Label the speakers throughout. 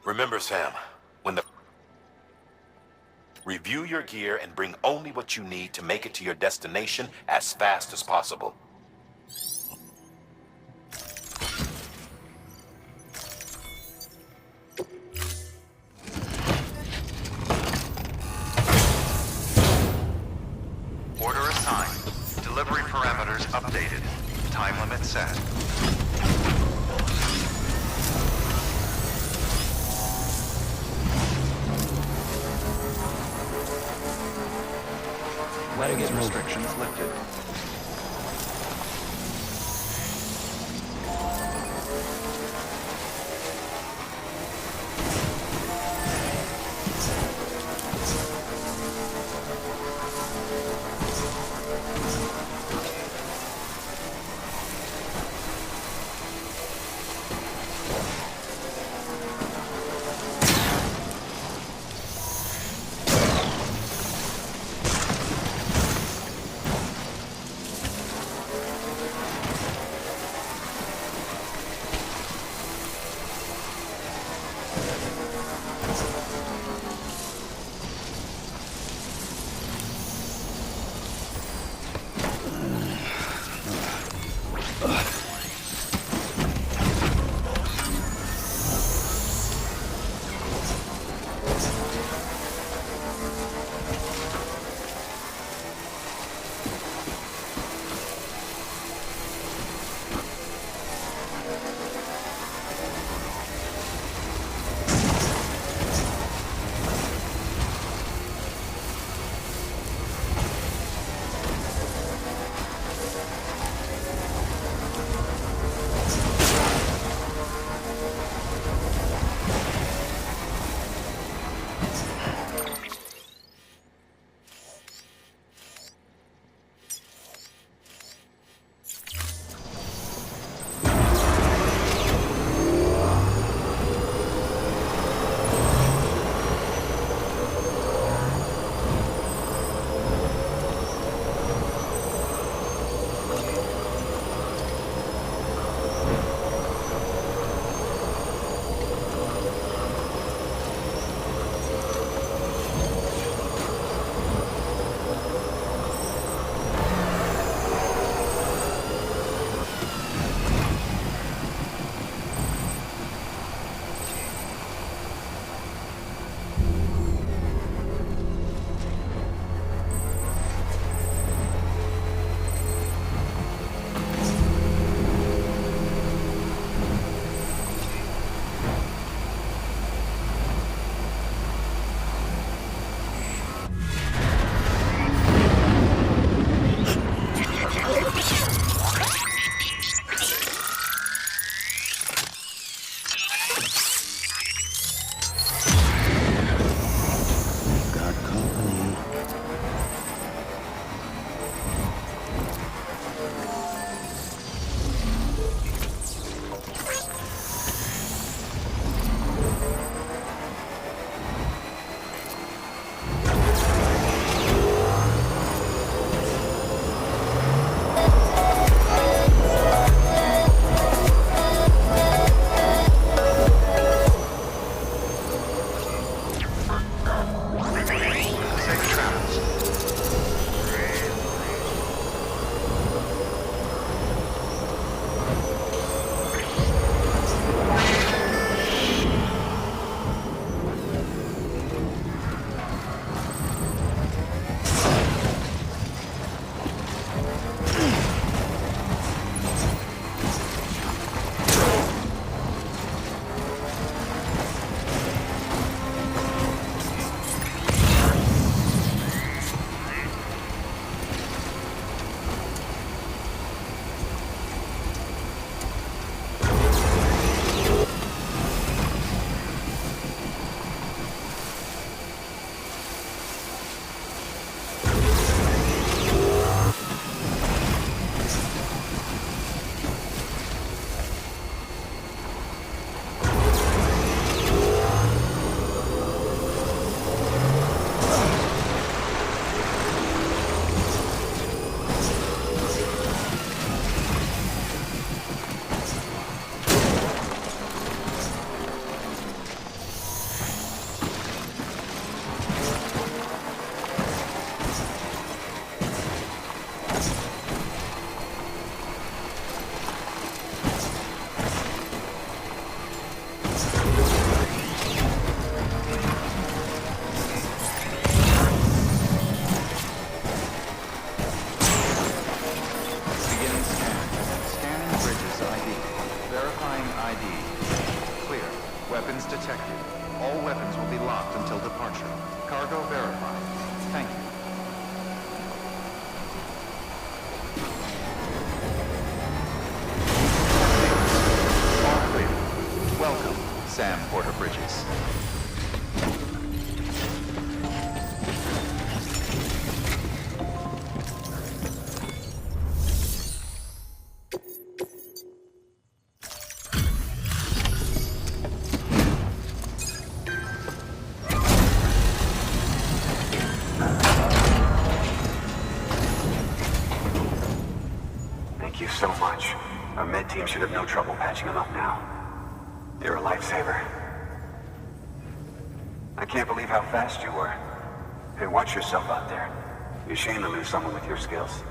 Speaker 1: Remember, Sam, when the... Review your gear and bring only what you need to make it to your destination as fast as possible.
Speaker 2: Order assigned. Delivery parameters updated. Time limit set. Weapons restrictions lifted.
Speaker 3: Thank you so much. Our med team should have no trouble patching him up now. You're a lifesaver. I can't believe how fast you were. Hey, watch yourself out there. You're ashamed to lose someone with your skills.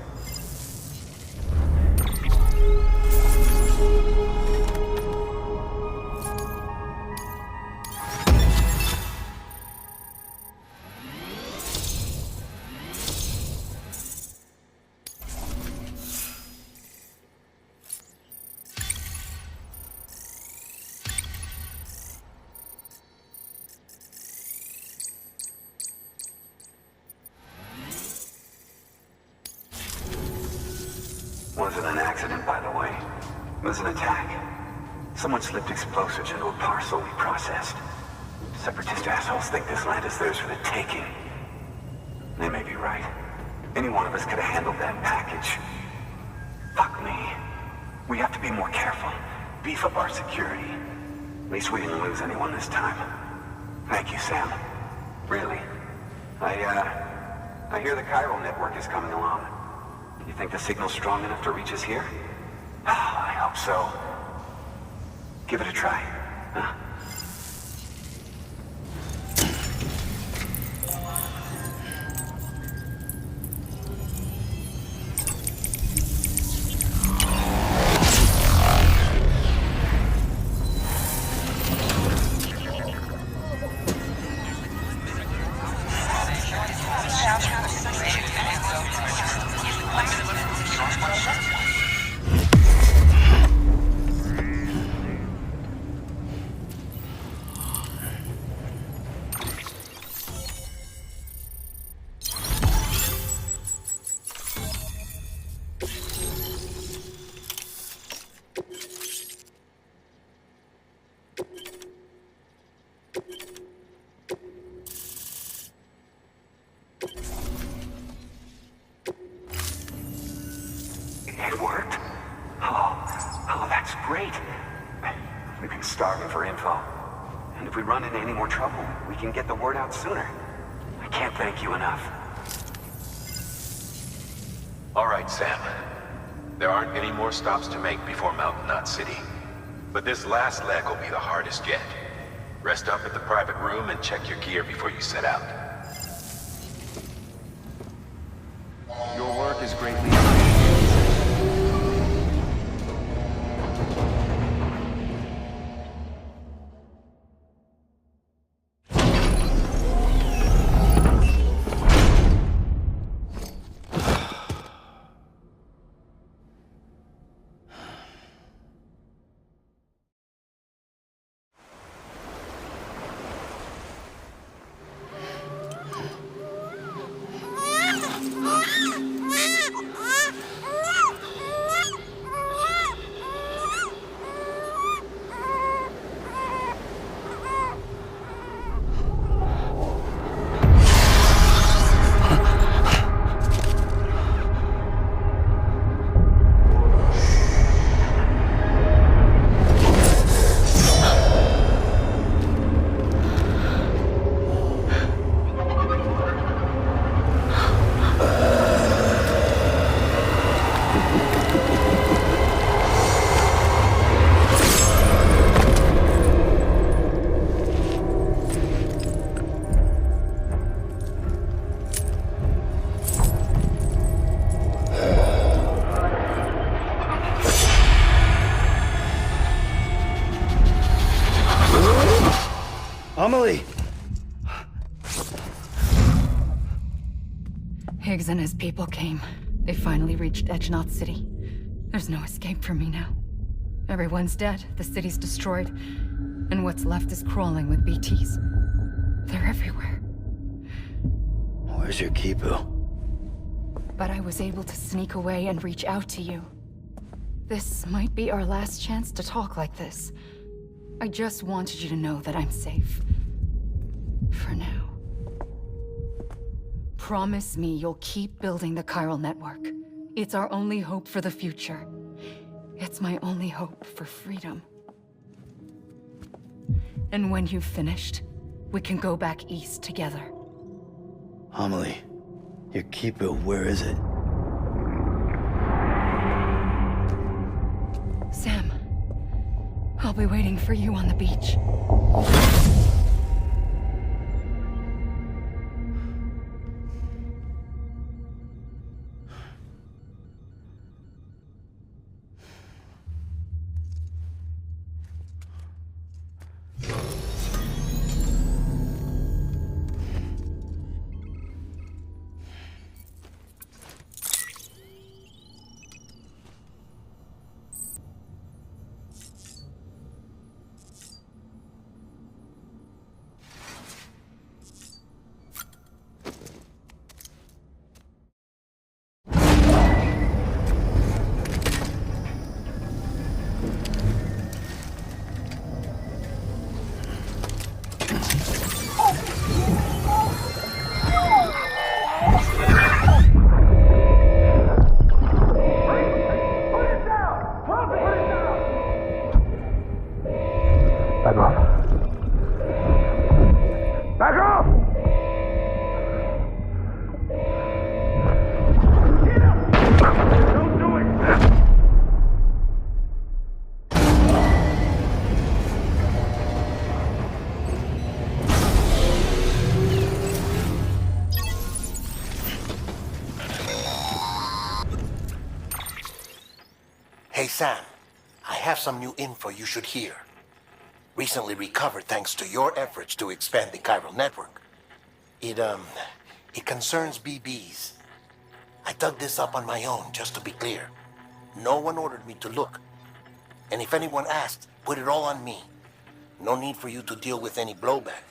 Speaker 3: Wasn't an accident, by the way. It was an attack. Someone slipped explosives into a parcel we processed. Separatist assholes think this land is theirs for the taking. They may be right. Any one of us could have handled that package. Fuck me. We have to be more careful. Beef up our security. At least we didn't lose anyone this time. Thank you, Sam. Really. I hear the chiral network is coming along. You think the signal's strong enough to reach us here? I hope so. Give it a try, huh? It worked? Oh, that's great. We've been starving for info. And if we run into any more trouble, we can get the word out sooner. I can't thank you enough.
Speaker 1: All right, Sam. There aren't any more stops to make before Mountain Knot City. But this last leg will be the hardest yet. Rest up at the private room and check your gear before you set out.
Speaker 4: Your work is greatly appreciated.
Speaker 5: Amelie!
Speaker 6: Higgs and his people came. They finally reached Edgenot City. There's no escape for me now. Everyone's dead, the city's destroyed, and what's left is crawling with BTs. They're everywhere.
Speaker 5: Where's your Kipu?
Speaker 6: But I was able to sneak away and reach out to you. This might be our last chance to talk like this. I just wanted you to know that I'm safe. For now. Promise me you'll keep building the chiral network. It's our only hope for the future. It's my only hope for freedom. And when you've finished, we can go back east together.
Speaker 5: Amelie, your Kipu, where is it?
Speaker 6: I'll be waiting for you on the beach.
Speaker 7: Hey Sam, I have some new info you should hear. Recently recovered thanks to your efforts to expand the chiral network. It concerns BBs. I dug this up on my own, just to be clear. No one ordered me to look. And if anyone asked, put it all on me. No need for you to deal with any blowback.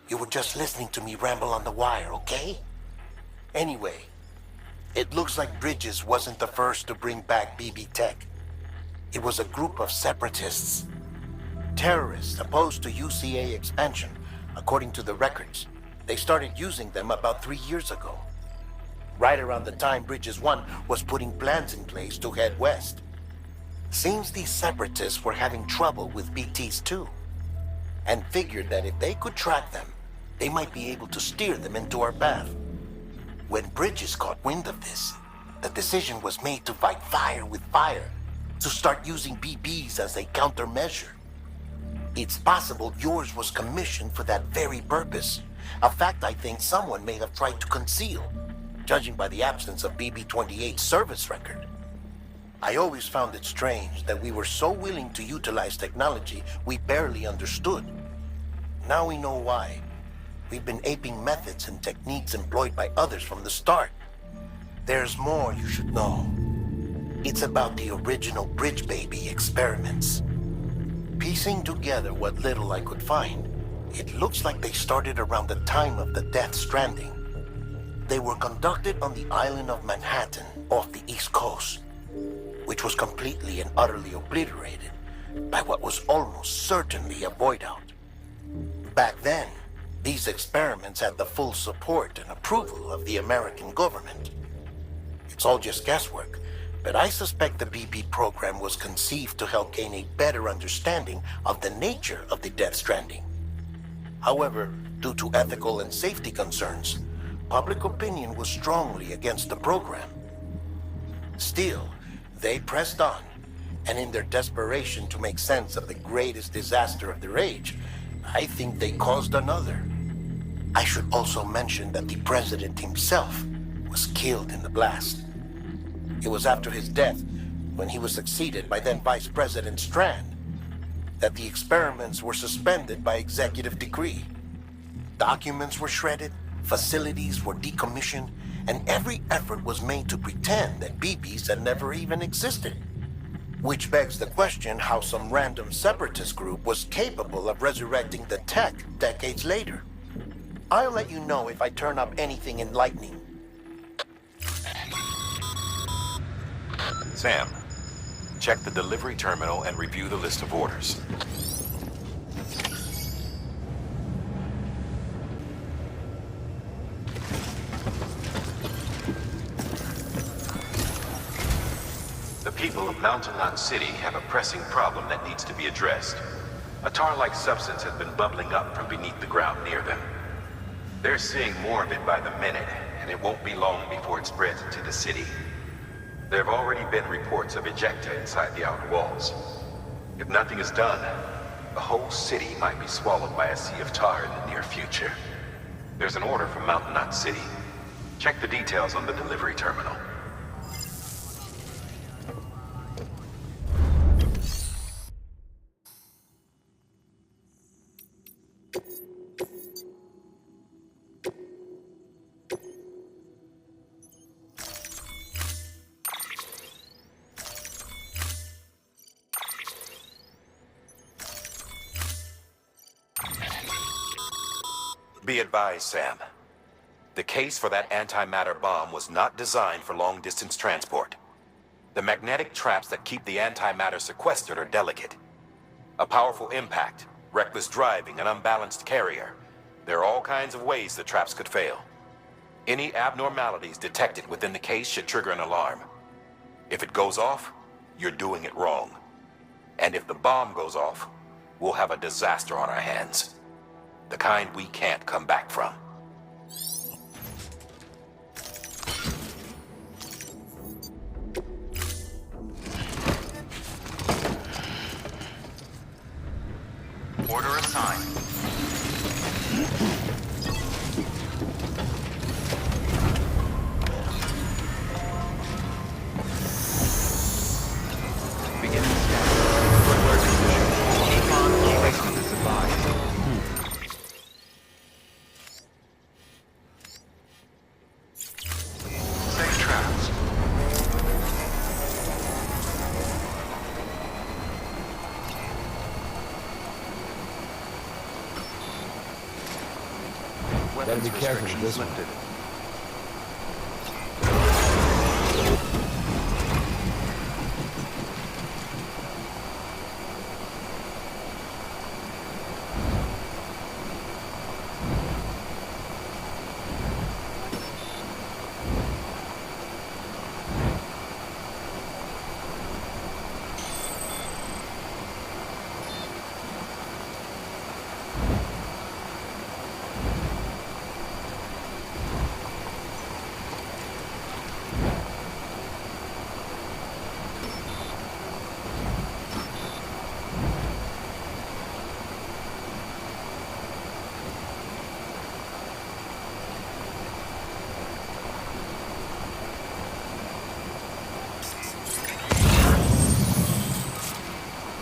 Speaker 7: You were just listening to me ramble on the wire, okay? Anyway, it looks like Bridges wasn't the first to bring back BB tech. It was a group of separatists. Terrorists opposed to UCA expansion, according to the records. They started using them about 3 years ago. Right around the time Bridges 1 was putting plans in place to head west. Seems these separatists were having trouble with BTs too, and figured that if they could track them, they might be able to steer them into our path. When Bridges caught wind of this, the decision was made to fight fire with fire, to start using BBs as a countermeasure. It's possible yours was commissioned for that very purpose, a fact I think someone may have tried to conceal, judging by the absence of BB-28's service record. I always found it strange that we were so willing to utilize technology we barely understood. Now we know why. We've been aping methods and techniques employed by others from the start. There's more you should know. It's about the original Bridge Baby experiments. Piecing together what little I could find, it looks like they started around the time of the Death Stranding. They were conducted on the island of Manhattan off the East Coast, which was completely and utterly obliterated by what was almost certainly a void out. Back then, these experiments had the full support and approval of the American government. It's all just guesswork, but I suspect the BB program was conceived to help gain a better understanding of the nature of the Death Stranding. However, due to ethical and safety concerns, public opinion was strongly against the program. Still, they pressed on, and in their desperation to make sense of the greatest disaster of their age, I think they caused another. I should also mention that the president himself was killed in the blast. It was after his death, when he was succeeded by then Vice President Strand, that the experiments were suspended by executive decree. Documents were shredded, facilities were decommissioned, and every effort was made to pretend that BBs had never even existed. Which begs the question how some random separatist group was capable of resurrecting the tech decades later. I'll let you know if I turn up anything enlightening.
Speaker 1: Sam, check the delivery terminal and review the list of orders. The people of Mountain Knot City have a pressing problem that needs to be addressed. A tar-like substance has been bubbling up from beneath the ground near them. They're seeing more of it by the minute, and it won't be long before it spreads into the city. There have already been reports of ejecta inside the outer walls. If nothing is done, the whole city might be swallowed by a sea of tar in the near future. There's an order from Mountain Knot City. Check the details on the delivery terminal.
Speaker 8: Be advised, Sam. The case for that antimatter bomb was not designed for long-distance transport. The magnetic traps that keep the antimatter sequestered are delicate. A powerful impact, reckless driving, an unbalanced carrier. There are all kinds of ways the traps could fail. Any abnormalities detected within the case should trigger an alarm. If it goes off, you're doing it wrong. And if the bomb goes off, we'll have a disaster on our hands. The kind we can't come back from.
Speaker 2: Order assigned.
Speaker 4: Beginning scan. Footwear position. Keep on placement is advised.
Speaker 2: Safe traps.
Speaker 4: Weapons
Speaker 9: be careful with
Speaker 4: restrictions
Speaker 9: this one.
Speaker 4: lifted.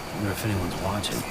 Speaker 5: I wonder if anyone's watching.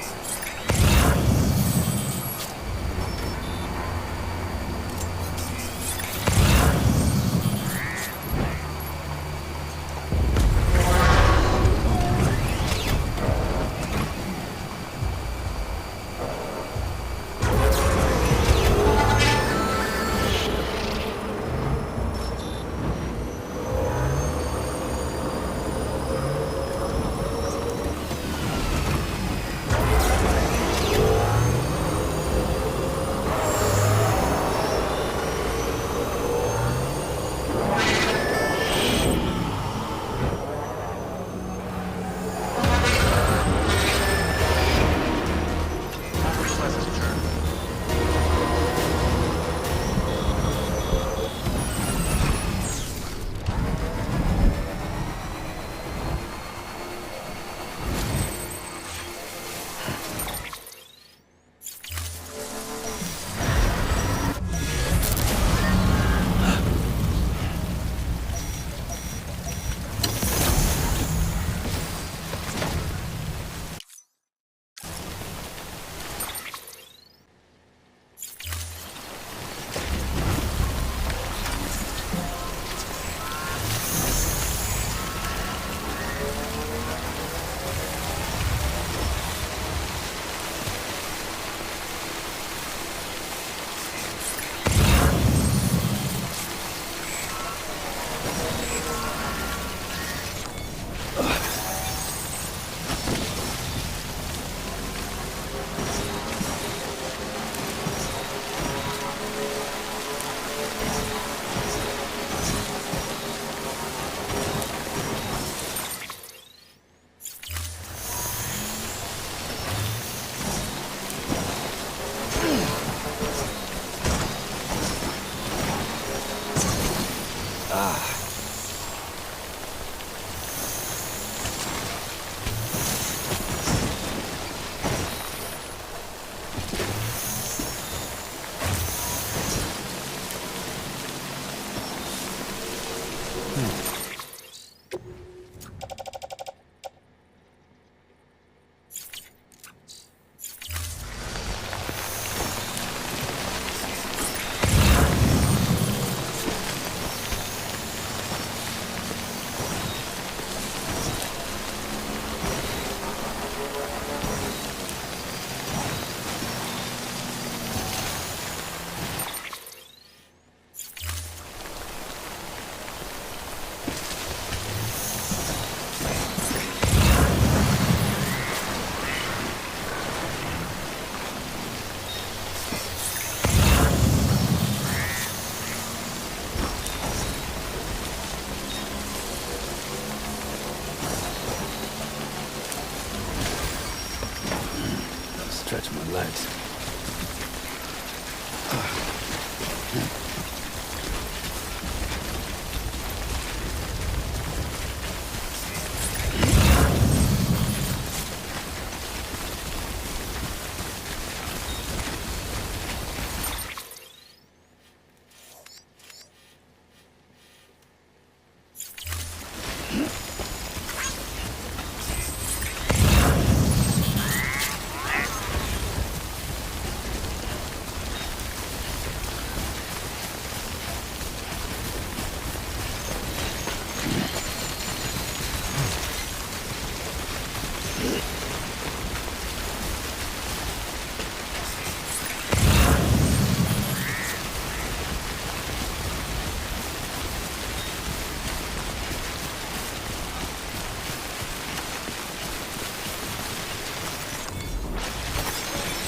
Speaker 5: touch my legs.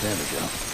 Speaker 5: There we go.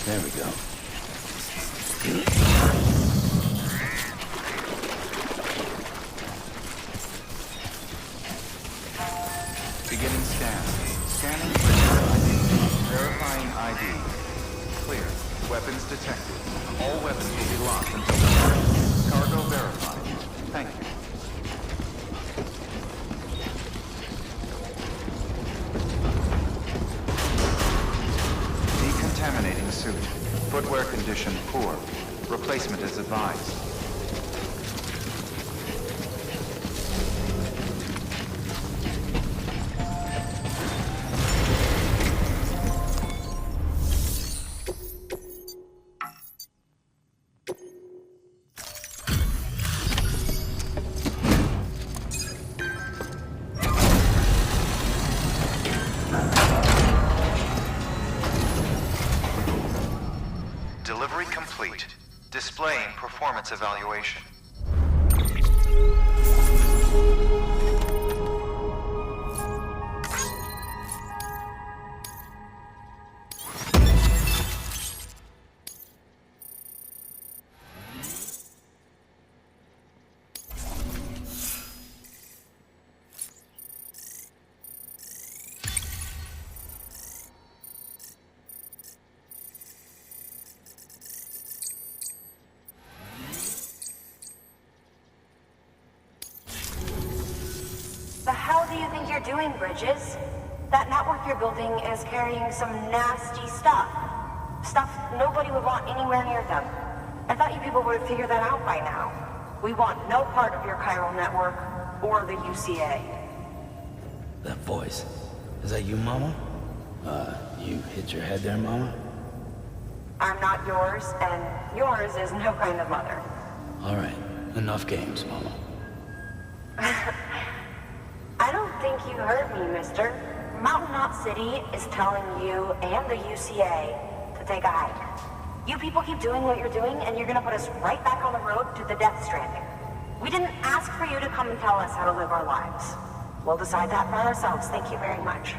Speaker 5: There we go.
Speaker 2: Beginning scan. Scanning ID. Verifying ID. Clear. Weapons detected. All weapons will be locked until the cargo verified. Thank you. Decontaminating suit. Footwear condition poor. Replacement is advised.
Speaker 4: displaying performance evaluation.
Speaker 9: The hell do you think you're doing, Bridges? That network you're building is carrying some nasty stuff. Stuff nobody would want anywhere near them. I thought you people would figure that out by now. We want no part of your chiral network or the UCA.
Speaker 5: That voice. Is that you, Mama? You hit your head there, Mama?
Speaker 9: I'm not yours, and yours is no kind of mother.
Speaker 5: All right. Enough games, Mama.
Speaker 9: I don't think you heard me, mister. Mountain Knot City is telling you and the UCA to take a hike. You people keep doing what you're doing, and you're gonna put us right back on the road to the death stranding. We didn't ask for you to come and tell us how to live our lives. We'll decide that for ourselves, thank you very much.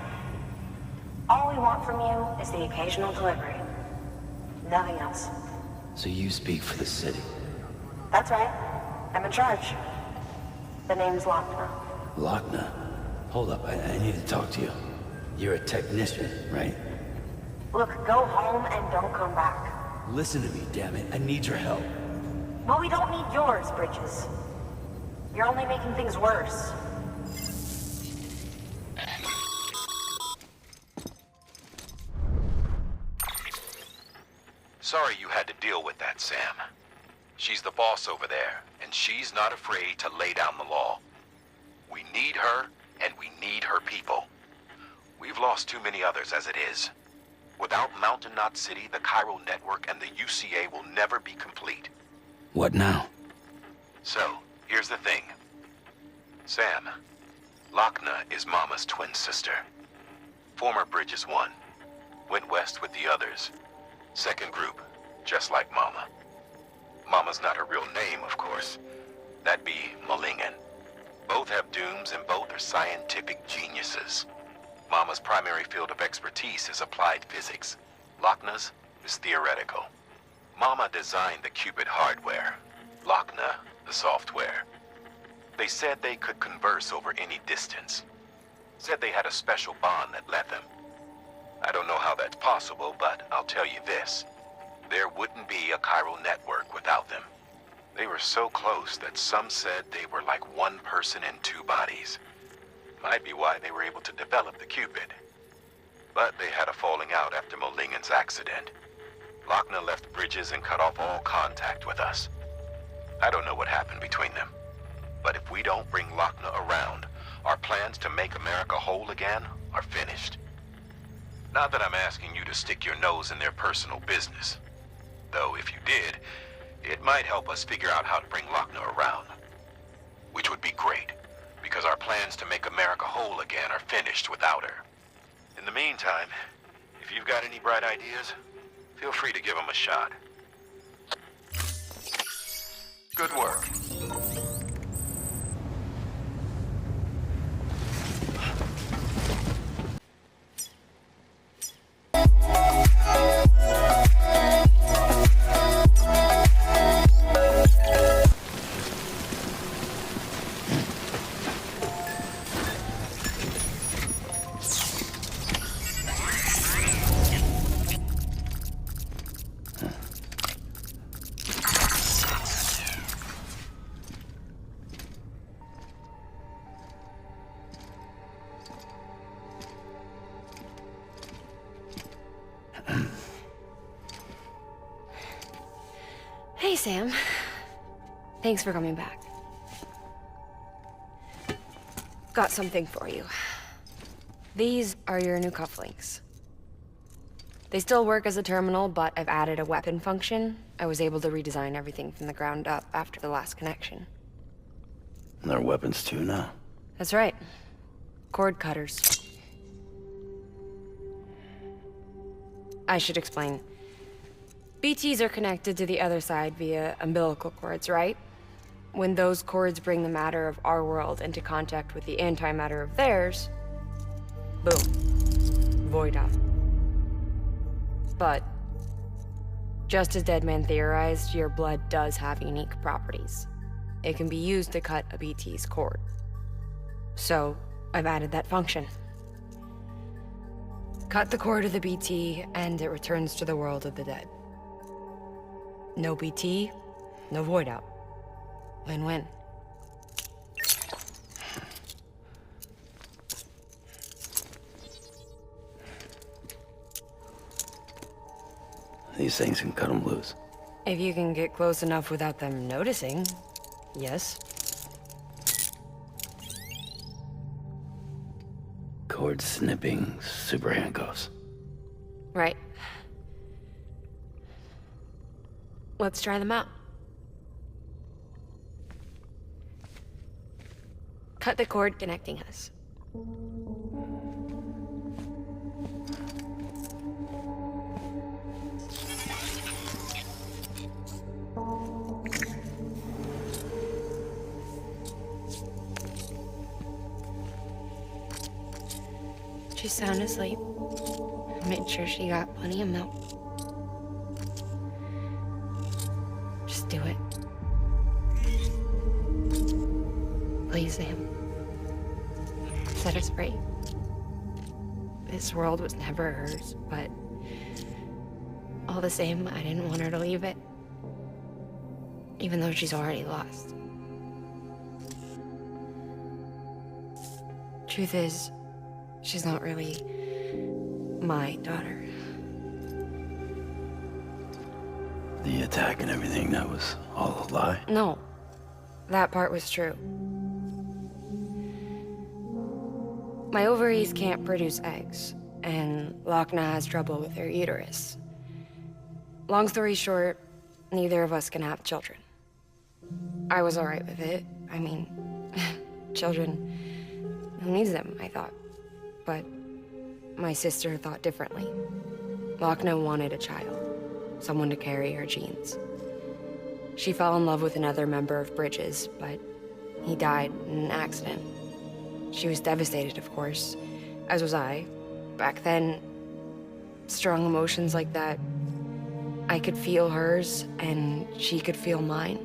Speaker 9: All we want from you is the occasional delivery. Nothing else.
Speaker 5: So you speak for the city?
Speaker 9: That's right. I'm in charge. The name's Lochner.
Speaker 5: Lochner? Hold up, I need to talk to you. You're a technician, right?
Speaker 9: Look, go home and don't come back.
Speaker 5: Listen to me, damn it. I need your help.
Speaker 9: Well, we don't need yours, Bridges. You're only making things worse.
Speaker 1: Sorry you had to deal with that, Sam. She's the boss over there, and she's not afraid to lay down the law. We need her, and we need her people. We've lost too many others as it is. Without Mountain Knot City, the chiral network, and the UCA will never be complete.
Speaker 5: What now?
Speaker 1: So, here's the thing. Sam, Lochner is Mama's twin sister. Former Bridges 1. Went west with the others. Second group, just like Mama. Mama's not her real name, of course. That'd be Malingen. Both have dooms and both are scientific geniuses. Mama's primary field of expertise is applied physics. Lochner's is theoretical. Mama designed the Cupid hardware. Lochner, the software. They said they could converse over any distance. Said they had a special bond that led them. I don't know how that's possible, but I'll tell you this. There wouldn't be a chiral network without them. They were so close that some said they were like one person in two bodies. Might be why they were able to develop the Cupid. But they had a falling out after Molingen's accident. Lochner left Bridges and cut off all contact with us. I don't know what happened between them. But if we don't bring Lochner around, our plans to make America whole again are finished. Not that I'm asking you to stick your nose in their personal business. Though if you did, it might help us figure out how to bring Lochner around. Which would be great, because our plans to make America whole again are finished without her. In the meantime, if you've got any bright ideas, feel free to give them a shot.
Speaker 4: Good work.
Speaker 10: Hey, Sam. Thanks for coming back. Got something for you. These are your new cufflinks. They still work as a terminal, but I've added a weapon function. I was able to redesign everything from the ground up after the last connection.
Speaker 5: And they're weapons too now.
Speaker 10: That's right. Cord cutters. I should explain. BTs are connected to the other side via umbilical cords, right? When those cords bring the matter of our world into contact with the antimatter of theirs, boom, void out. But, just as Deadman theorized, your blood does have unique properties. It can be used to cut a BT's cord. So, I've added that function. Cut the cord of the BT, and it returns to the world of the dead. No BT, no void out. Win-win.
Speaker 5: These things can cut them loose.
Speaker 10: If you can get close enough without them noticing, yes.
Speaker 5: Cord snipping super handcuffs.
Speaker 10: Right. Let's try them out. Cut the cord connecting us. She's sound asleep. I made sure she got plenty of milk. Just do it. Please, Sam. Set us free. This world was never hers, but all the same, I didn't want her to leave it. Even though she's already lost. Truth is, she's not really my daughter.
Speaker 5: The attack and everything, that was all a lie?
Speaker 10: No, that part was true. My ovaries can't produce eggs, and Lochna has trouble with her uterus. Long story short, neither of us can have children. I was alright with it. I mean, children, who needs them, I thought. But my sister thought differently. Lochna wanted a child, someone to carry her genes. She fell in love with another member of Bridges, but he died in an accident. She was devastated, of course, as was I. Back then, strong emotions like that, I could feel hers, and she could feel mine.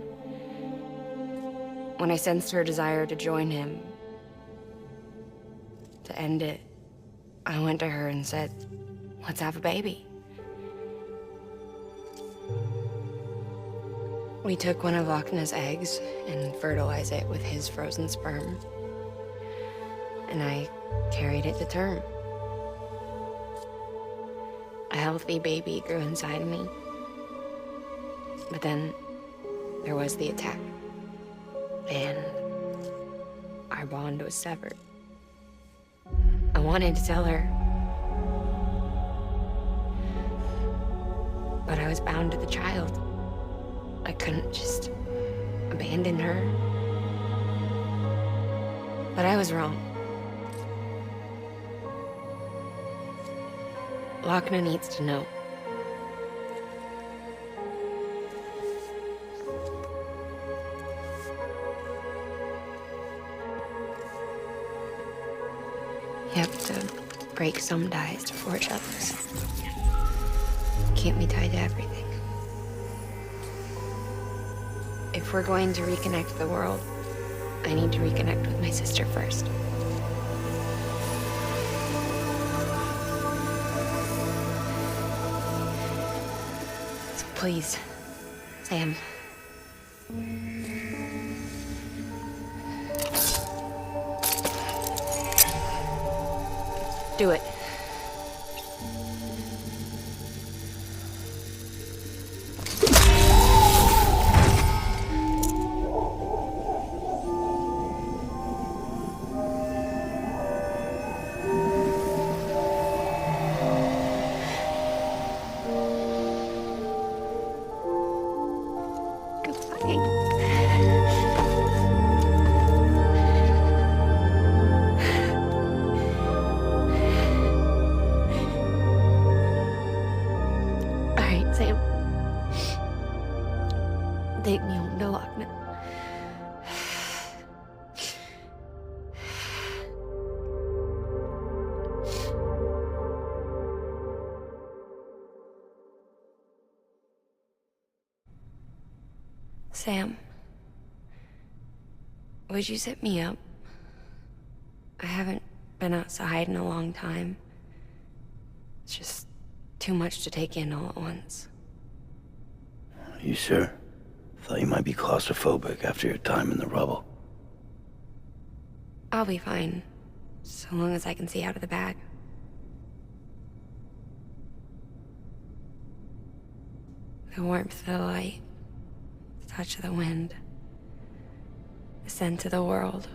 Speaker 10: When I sensed her desire to join him, to end it, I went to her and said, let's have a baby. We took one of Lochna's eggs and fertilized it with his frozen sperm. And I carried it to term. A healthy baby grew inside of me. But then there was the attack. And our bond was severed. I wanted to tell her. But I was bound to the child. I couldn't just abandon her. But I was wrong. Lochna needs to know. You have to break some ties to forge others. Can't be tied to everything. If we're going to reconnect the world, I need to reconnect with my sister first. So please, Sam. Do it. take me home to Lockman. Sam, would you sit me up? I haven't been outside in a long time. It's just too much to take in all at once.
Speaker 5: You sure? Thought you might be claustrophobic after your time in the rubble.
Speaker 10: I'll be fine, so long as I can see out of the bag. The warmth of the light, the touch of the wind, the scent of the world.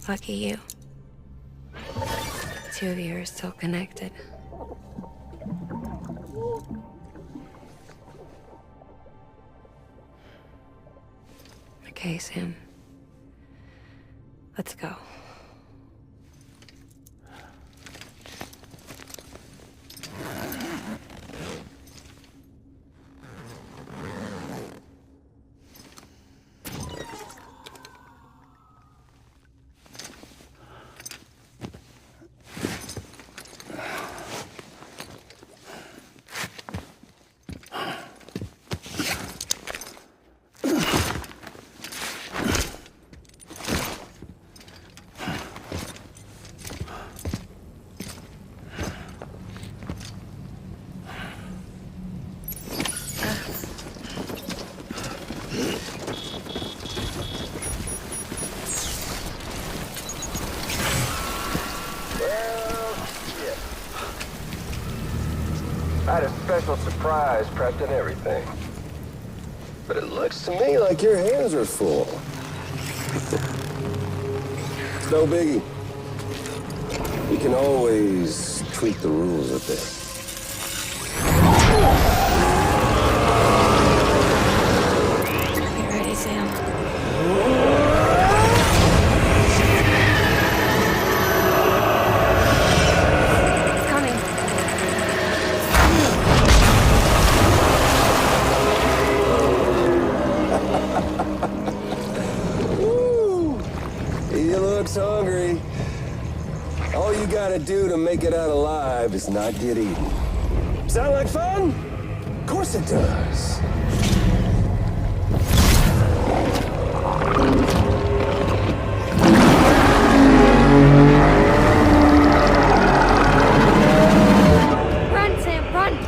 Speaker 10: Lucky you. The two of you are still connected. Okay, Sam. Let's go.
Speaker 11: I had a special surprise prepped and everything. But it looks to me like your hands are full. It's no biggie. We can always tweak the rules a bit.
Speaker 10: Get ready, Sam.
Speaker 11: Hungry. All you gotta do to make it out alive is not get eaten. Sound like fun? Of course it does.
Speaker 10: Run, Sam, run!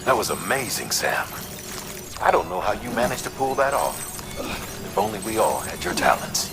Speaker 8: That was amazing, Sam. I don't know how you managed to pull that off. If only we all had your talents.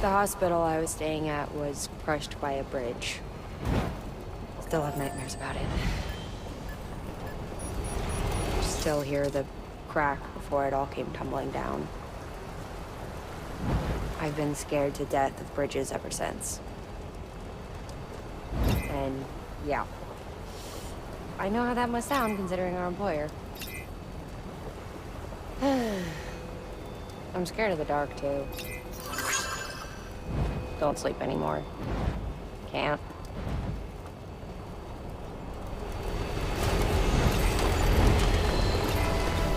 Speaker 10: The hospital I was staying at was crushed by a bridge. Still have nightmares about it. Still hear the crack before it all came tumbling down. I've been scared to death of bridges ever since. And yeah, I know how that must sound considering our employer. I'm scared of the dark too. Don't sleep anymore. Can't.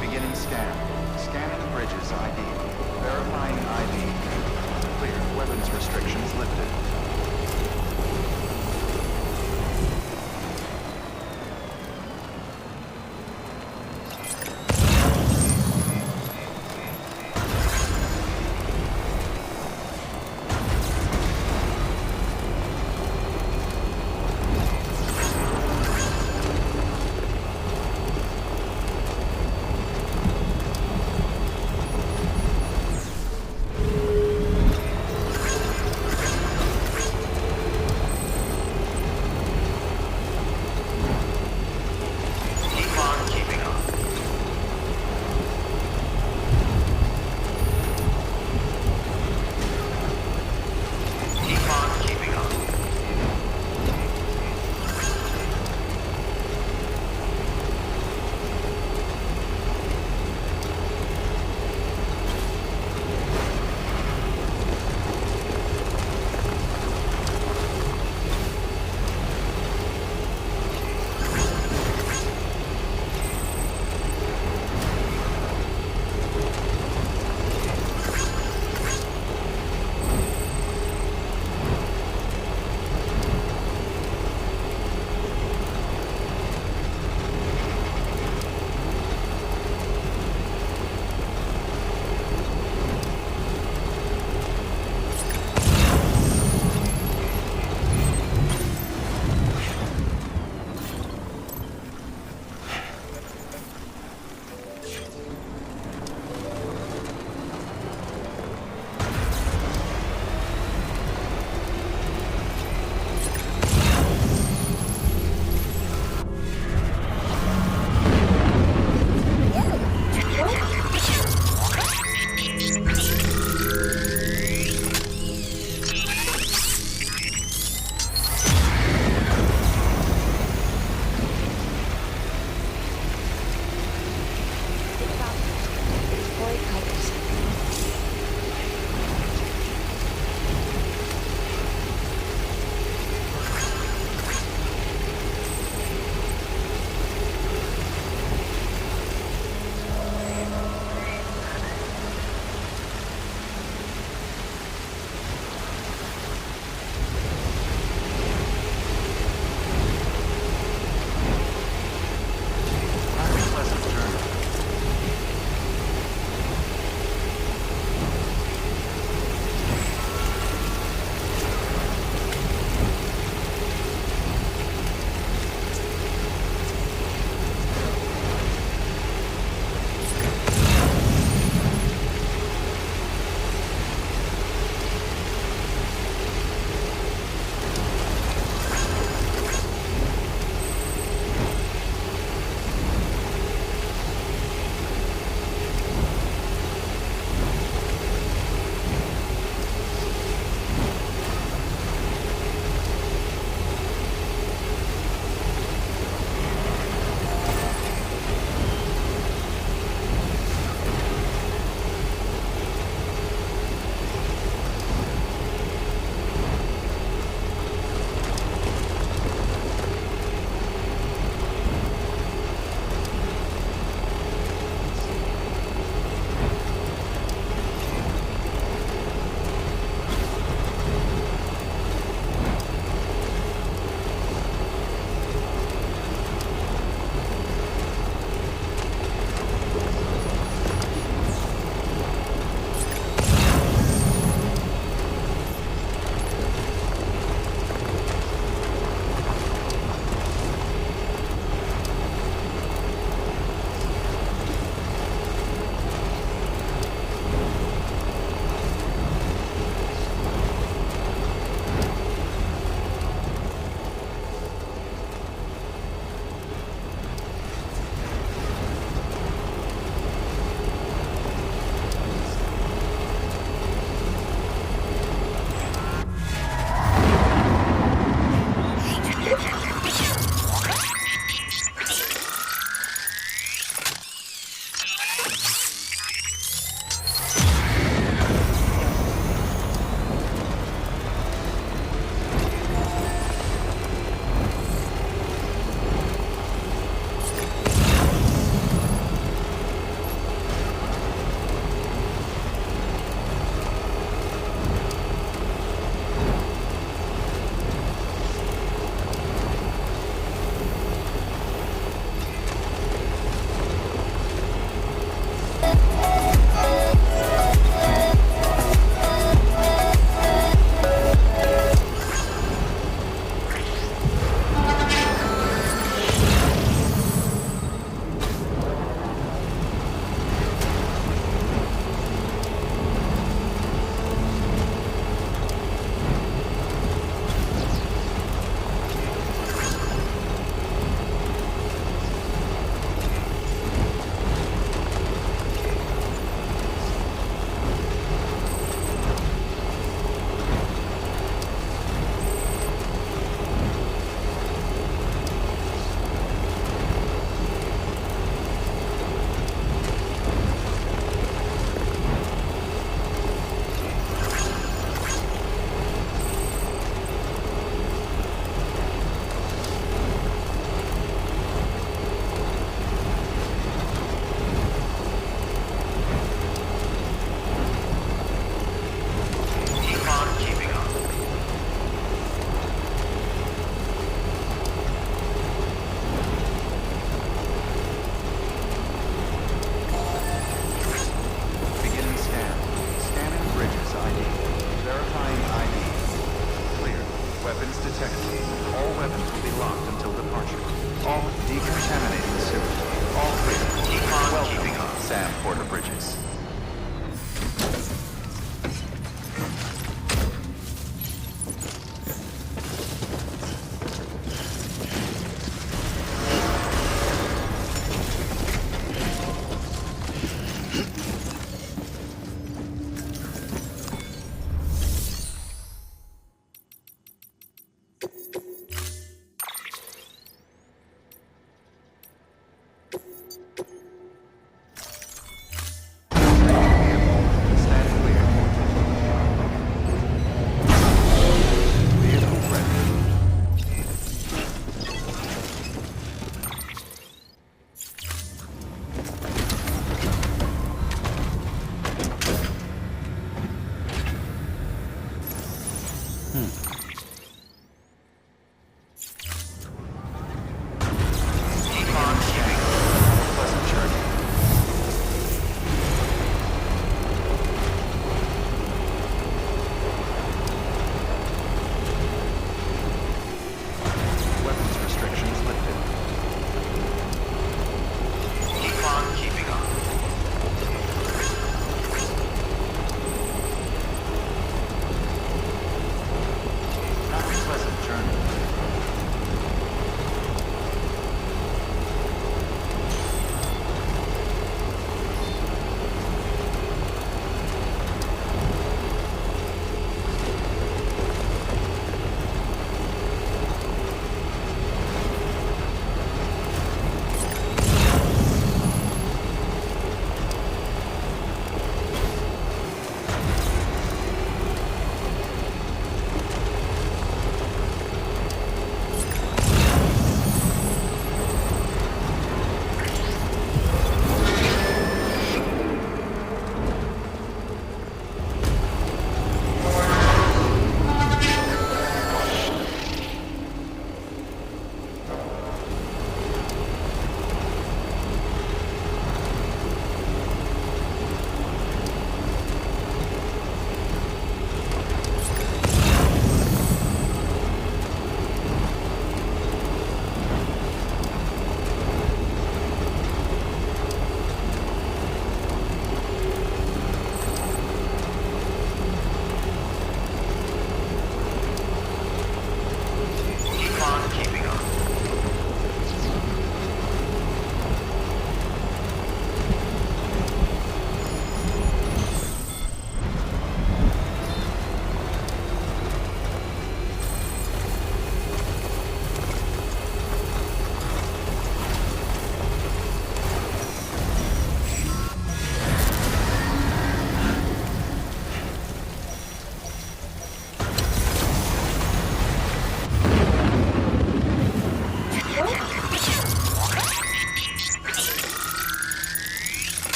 Speaker 2: Beginning scan. Scanning the bridge's ID. Verifying ID. Clear. Weapons restrictions lifted. weapons detected. All weapons will be locked until departure. All decontaminating sewage. All clear. Welcome, Sam Porter Bridges.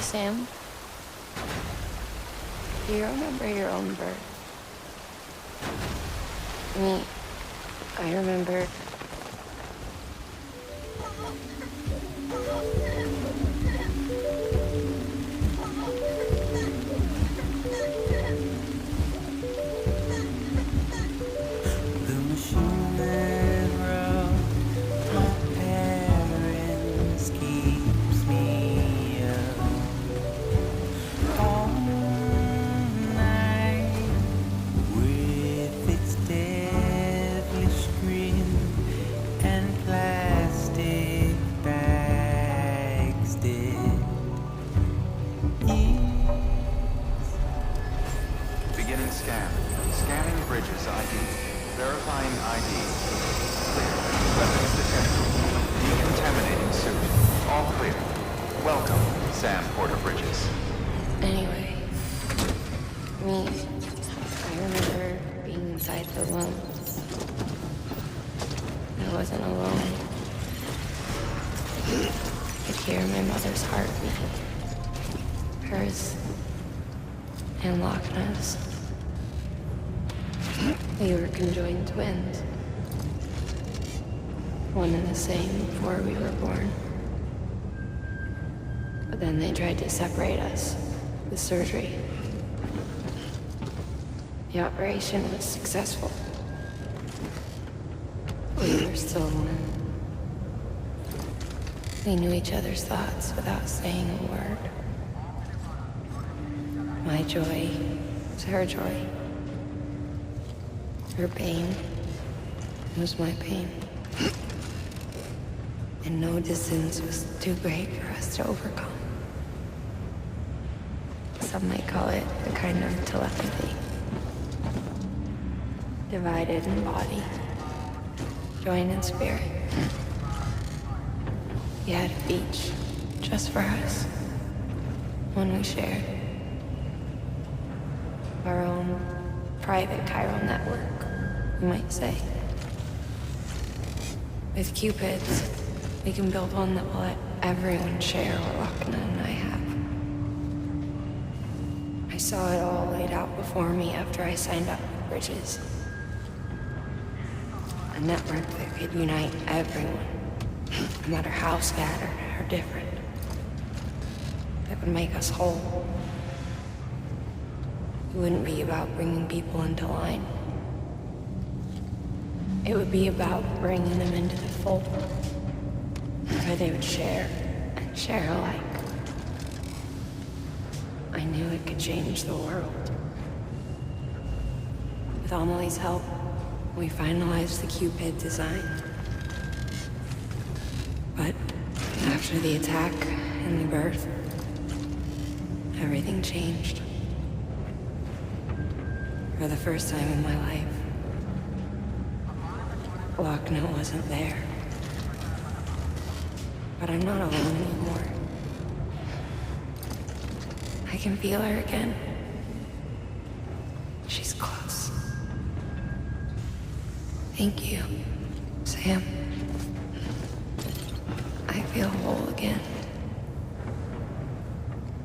Speaker 10: Sam, do you remember your own birth? Me, I remember...
Speaker 2: bridges.
Speaker 10: Anyway, I remember being inside the womb. I wasn't alone. I could hear my mother's heartbeat. Hers and Lochna's. We were conjoined twins. One and the same before we were born. But then they tried to separate us with surgery. The operation was successful. We were still one. We knew each other's thoughts without saying a word. My joy was her joy. Her pain was my pain. And no distance was too great for us to overcome. Some might call it a kind of telepathy. Divided in body, joined in spirit. We had a beach just for us. One we shared. Our own private chiral network, you might say. With Cupids, we can build one that will let everyone share what Lochna and I have. I saw it all laid out before me after I signed up with Bridges. A network that could unite everyone, no matter how scattered or different. That would make us whole. It wouldn't be about bringing people into line. It would be about bringing them into the fold, where they would share and share alike. I knew it could change the world. With Amelie's help, we finalized the Cupid design. But after the attack and the birth, everything changed. For the first time in my life, Lochna wasn't there. But I'm not alone anymore. I can feel her again. She's close. Thank you, Sam. I feel whole again.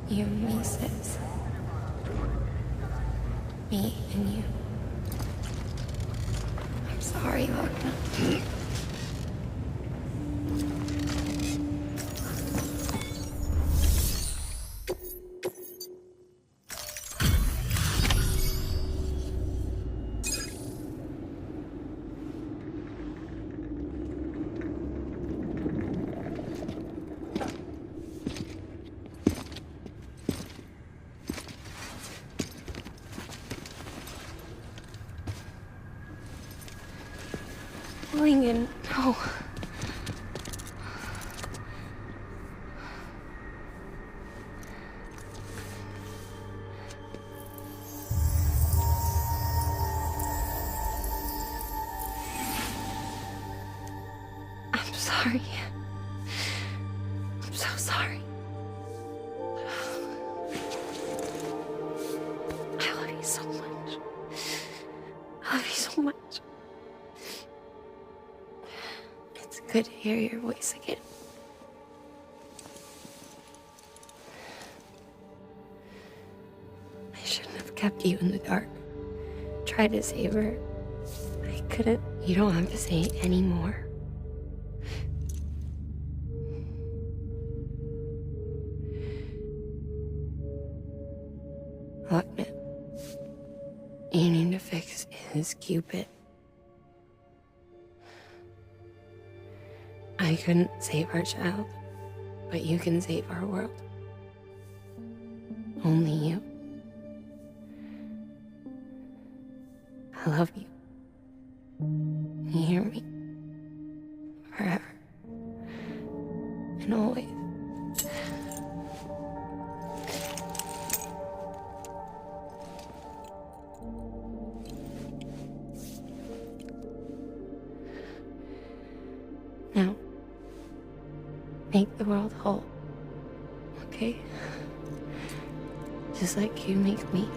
Speaker 10: You and me, sis. Me and you. I'm sorry, Lochna. Lincoln, no. I'm sorry. I'm so sorry. I love you so much. I love you so much. Good to hear your voice again. I shouldn't have kept you in the dark. Tried to save her. I couldn't. You don't have to say any more. Lochna, you need to fix his Cupid. I couldn't save our child, but you can save our world. Only you. I love you. You hear me? Forever. And always. Now, make the world whole, okay? Just like you make me.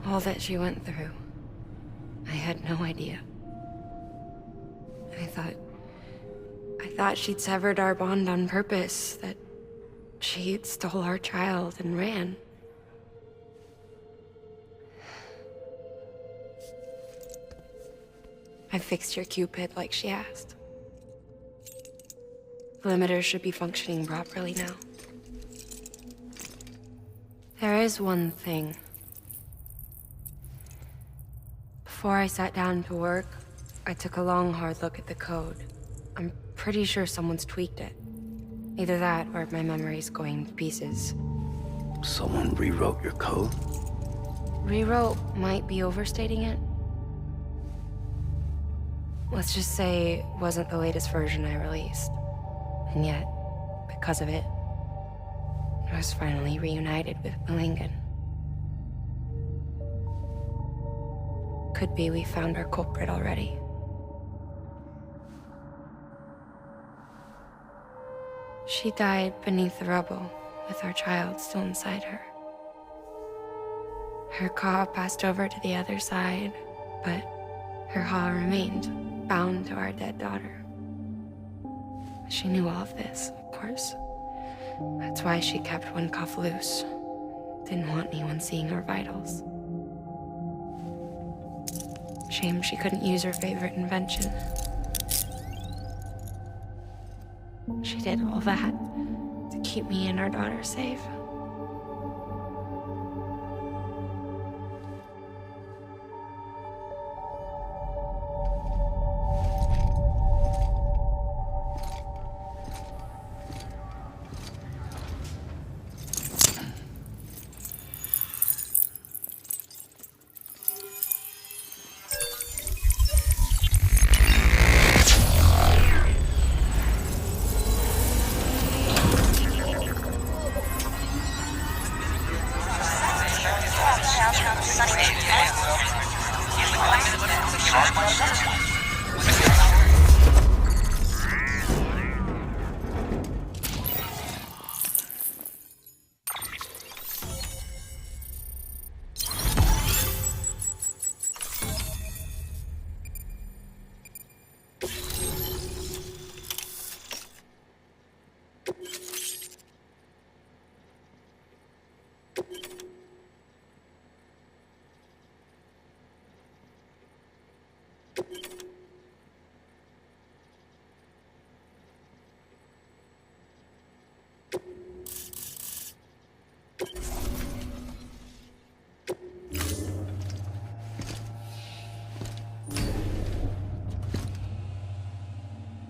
Speaker 10: All that she went through, I had no idea. I thought she'd severed our bond on purpose, that she stole our child and ran. I fixed your Cupid like she asked. The limiter should be functioning properly now. There is one thing. Before I sat down to work, I took a long, hard look at the code. I'm pretty sure someone's tweaked it. Either that, or my memory's going to pieces.
Speaker 5: Someone rewrote your code?
Speaker 10: Rewrote might be overstating it. Let's just say it wasn't the latest version I released. And yet, because of it, I was finally reunited with Malingen. Could be we found our culprit already. She died beneath the rubble, with our child still inside her. Her Ka passed over to the other side, but her Ha remained, bound to our dead daughter. She knew all of this, of course. That's why she kept one cuff loose. Didn't want anyone seeing her vitals. Shame she couldn't use her favorite invention. She did all that to keep me and our daughter safe.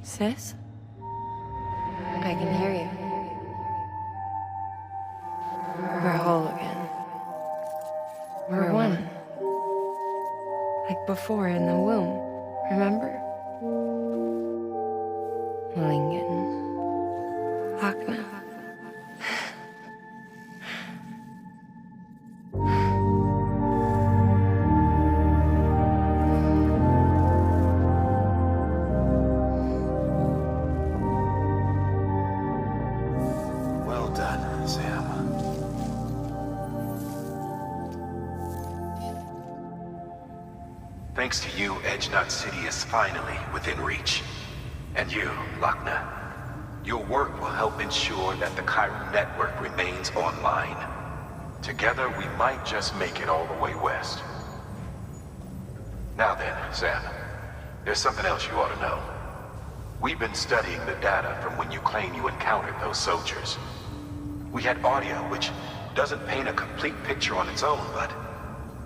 Speaker 10: Sis? I can hear you. We're whole again. We're one. Like before in the womb, remember? Malingen. Wagner.
Speaker 1: Well done, Sam. Thanks to you, Edgenot City is finally within reach. And you, Wagner. Your work will help ensure that the Chiral network remains online. Together, we might just make it all the way west. Now then, Sam, there's something else you ought to know. We've been studying the data from when you claim you encountered those soldiers. We had audio which doesn't paint a complete picture on its own, but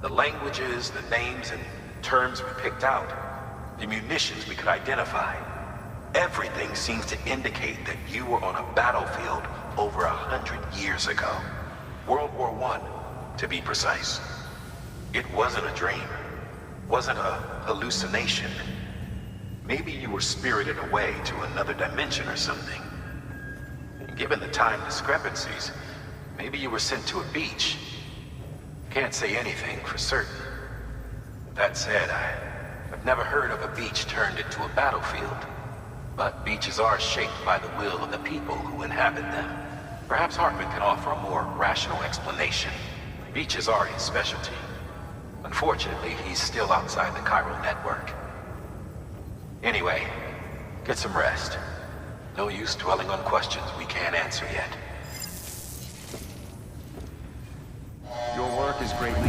Speaker 1: the languages, the names, and terms we picked out, the munitions we could identify, everything seems to indicate that you were on a battlefield over 100 years ago. World War I, to be precise. It wasn't a dream. Wasn't a hallucination. Maybe you were spirited away to another dimension or something. Given the time discrepancies, maybe you were sent to a beach. Can't say anything for certain. That said, I've never heard of a beach turned into a battlefield. But beaches are shaped by the will of the people who inhabit them. Perhaps Hartman can offer a more rational explanation. Beaches are his specialty. Unfortunately, he's still outside the Chiral network. Anyway, get some rest. No use dwelling on questions we can't answer yet.
Speaker 2: Your work is greatly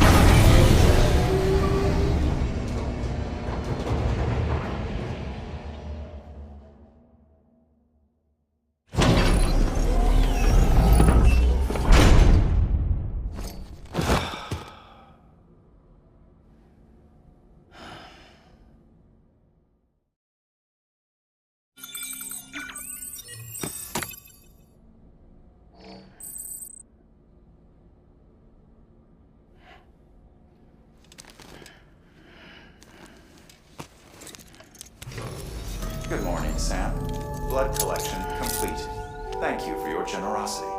Speaker 2: Good morning, Sam. Blood collection complete. Thank you for your generosity.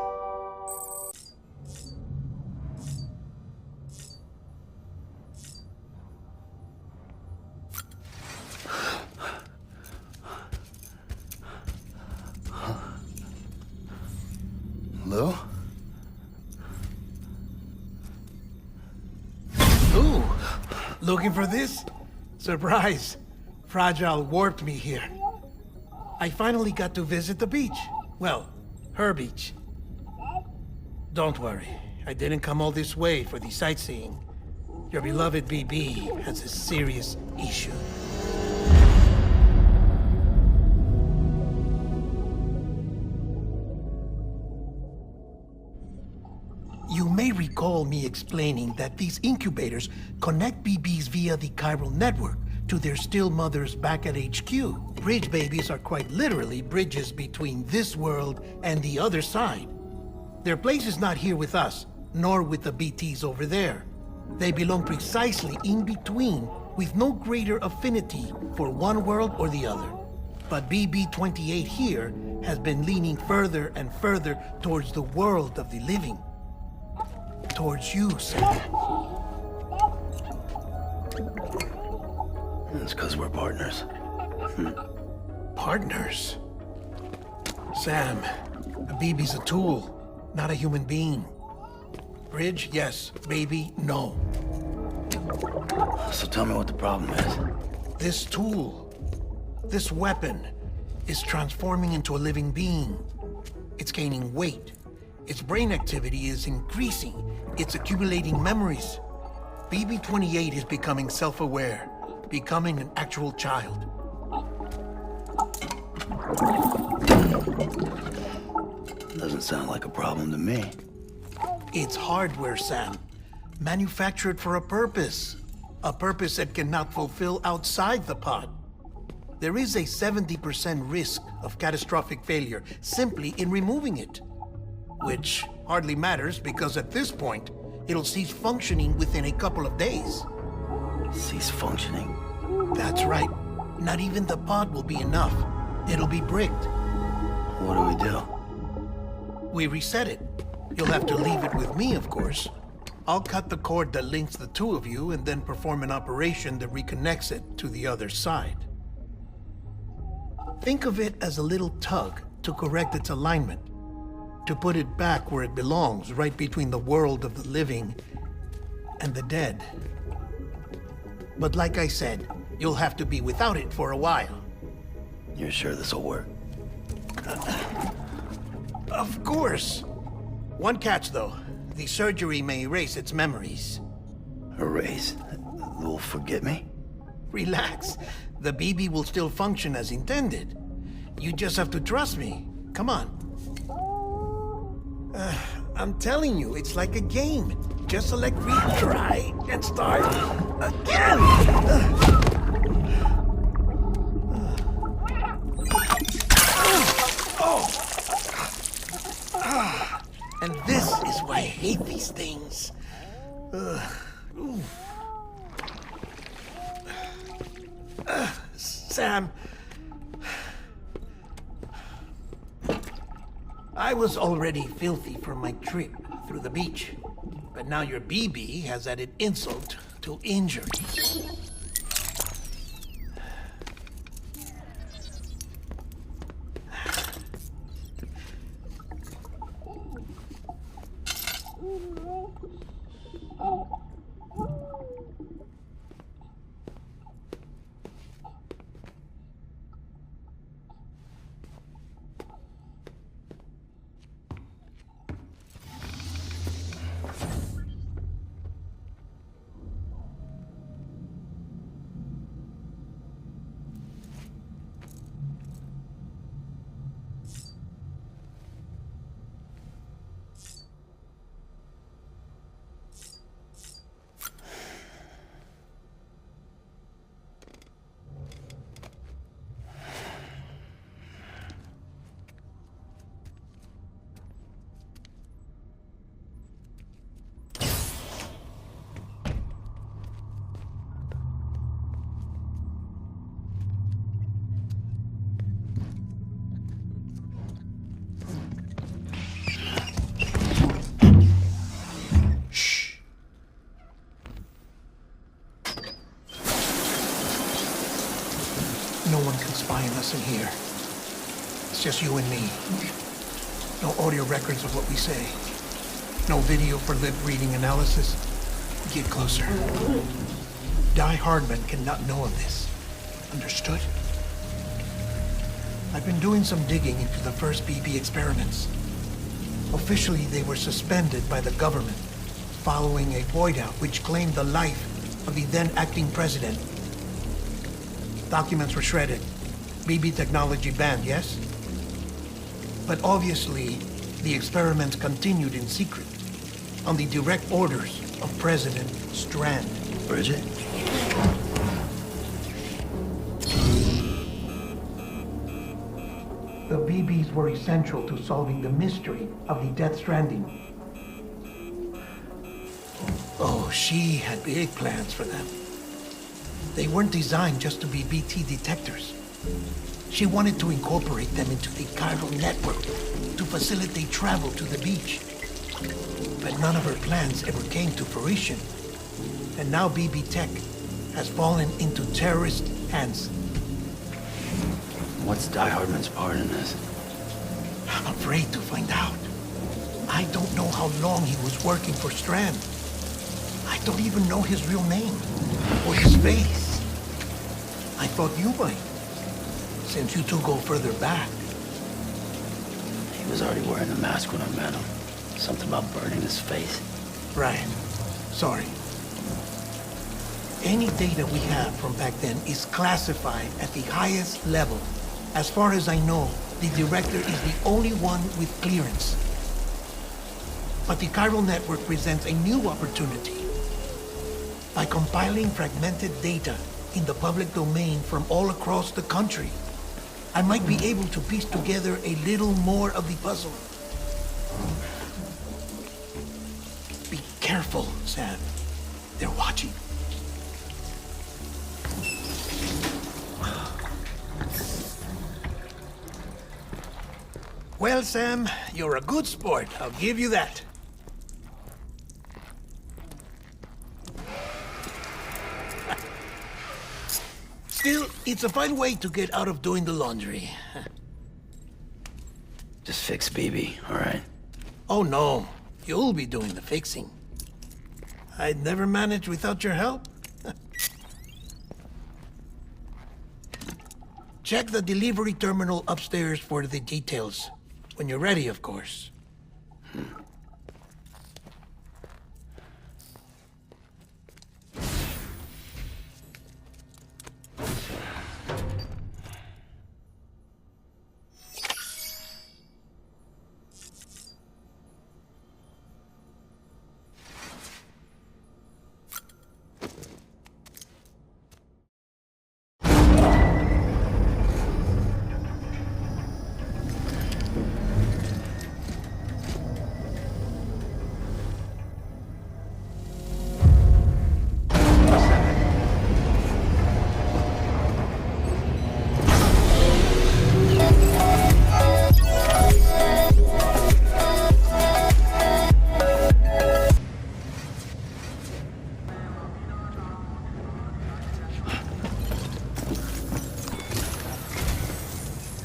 Speaker 5: Lou?
Speaker 12: Ooh, looking for this? Surprise. Fragile warped me here. I finally got to visit the beach. Well, her beach. Don't worry, I didn't come all this way for the sightseeing. Your beloved BB has a serious issue. You may recall me explaining that these incubators connect BBs via the chiral network to their still mothers back at HQ. Bridge babies are quite literally bridges between this world and the other side. Their place is not here with us, nor with the BTs over there. They belong precisely in between, with no greater affinity for one world or the other. But BB-28 here has been leaning further and further towards the world of the living. Towards you, Sam.
Speaker 5: It's because we're partners.
Speaker 12: Partners? Sam, a BB's a tool, not a human being. Bridge, yes. Baby, no.
Speaker 5: So tell me what the problem is.
Speaker 12: This tool, this weapon, is transforming into a living being. It's gaining weight. Its brain activity is increasing. It's accumulating memories. BB-28 is becoming self-aware, becoming an actual child.
Speaker 5: Doesn't sound like a problem to me.
Speaker 12: It's hardware, Sam. Manufactured for a purpose. A purpose that cannot fulfill outside the pod. There is a 70% risk of catastrophic failure simply in removing it. Which hardly matters because at this point, it'll cease functioning within a couple of days.
Speaker 5: Cease functioning?
Speaker 12: That's right. Not even the pod will be enough. It'll be bricked.
Speaker 5: What do we do?
Speaker 12: We reset it. You'll have to leave it with me, of course. I'll cut the cord that links the two of you and then perform an operation that reconnects it to the other side. Think of it as a little tug to correct its alignment, to put it back where it belongs, right between the world of the living and the dead. But like I said, you'll have to be without it for a while.
Speaker 5: You're sure this'll work?
Speaker 12: Of course. One catch, though. The surgery may erase its memories.
Speaker 5: Erase? Will forget me?
Speaker 12: Relax. The BB will still function as intended. You just have to trust me. Come on. I'm telling you, it's like a game. Just select retry and start again. And this is why I hate these things. Sam, I was already filthy from my trip through the beach, but now your BB has added insult to injury. No one can spy on us in here. It's just you and me. No audio records of what we say. No video for lip-reading analysis. Get closer. Die Hardman cannot know of this. Understood? I've been doing some digging into the first BB experiments. Officially, they were suspended by the government, following a void-out which claimed the life of the then acting president. Documents were shredded. BB technology banned, yes? But obviously, the experiments continued in secret, on the direct orders of President Strand.
Speaker 5: Bridget?
Speaker 12: The BBs were essential to solving the mystery of the Death Stranding. Oh, she had big plans for them. They weren't designed just to be BT detectors. She wanted to incorporate them into the chiral network to facilitate travel to the beach. But none of her plans ever came to fruition. And now BB Tech has fallen into terrorist hands.
Speaker 5: What's Die Hardman's part in this?
Speaker 12: I'm afraid to find out. I don't know how long he was working for Strand. I don't even know his real name or his face. I thought you might, since you two go further back.
Speaker 5: He was already wearing a mask when I met him. Something about burning his face.
Speaker 12: Right. Sorry. Any data we have from back then is classified at the highest level. As far as I know, the director is the only one with clearance. But the chiral network presents a new opportunity. By compiling fragmented data in the public domain from all across the country, I might be able to piece together a little more of the puzzle. Be careful, Sam. They're watching. Well, Sam, you're a good sport. I'll give you that. Still, it's a fine way to get out of doing the laundry.
Speaker 5: Just fix BB, all right?
Speaker 12: Oh, no. You'll be doing the fixing. I'd never manage without your help. Check the delivery terminal upstairs for the details. When you're ready, of course.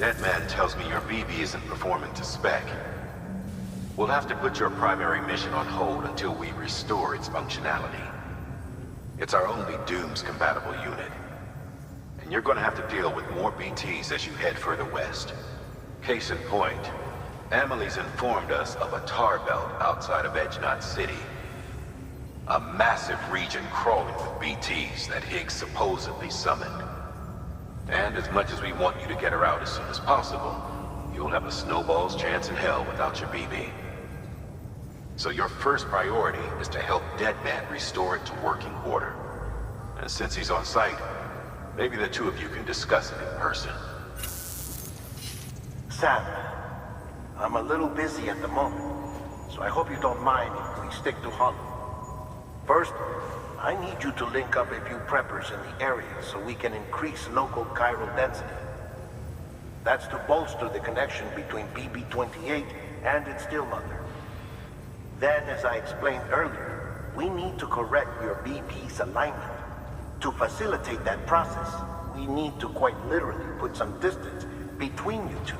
Speaker 1: That man tells me your BB isn't performing to spec. We'll have to put your primary mission on hold until we restore its functionality. It's our only Dooms-compatible unit. And you're gonna have to deal with more BTs as you head further west. Case in point, Amelie's informed us of a tar belt outside of Edgenot City. A massive region crawling with BTs that Higgs supposedly summoned. And as much as we want you to get her out as soon as possible, you'll have a snowball's chance in hell without your BB. So your first priority is to help Deadman restore it to working order. And since he's on site, maybe the two of you can discuss it in person.
Speaker 7: Sam, I'm a little busy at the moment, so I hope you don't mind if we stick to Hollow. First, I need you to link up a few preppers in the area so we can increase local chiral density. That's to bolster the connection between BB-28 and its still mother. Then, as I explained earlier, we need to correct your BB's alignment. To facilitate that process, we need to quite literally put some distance between you two.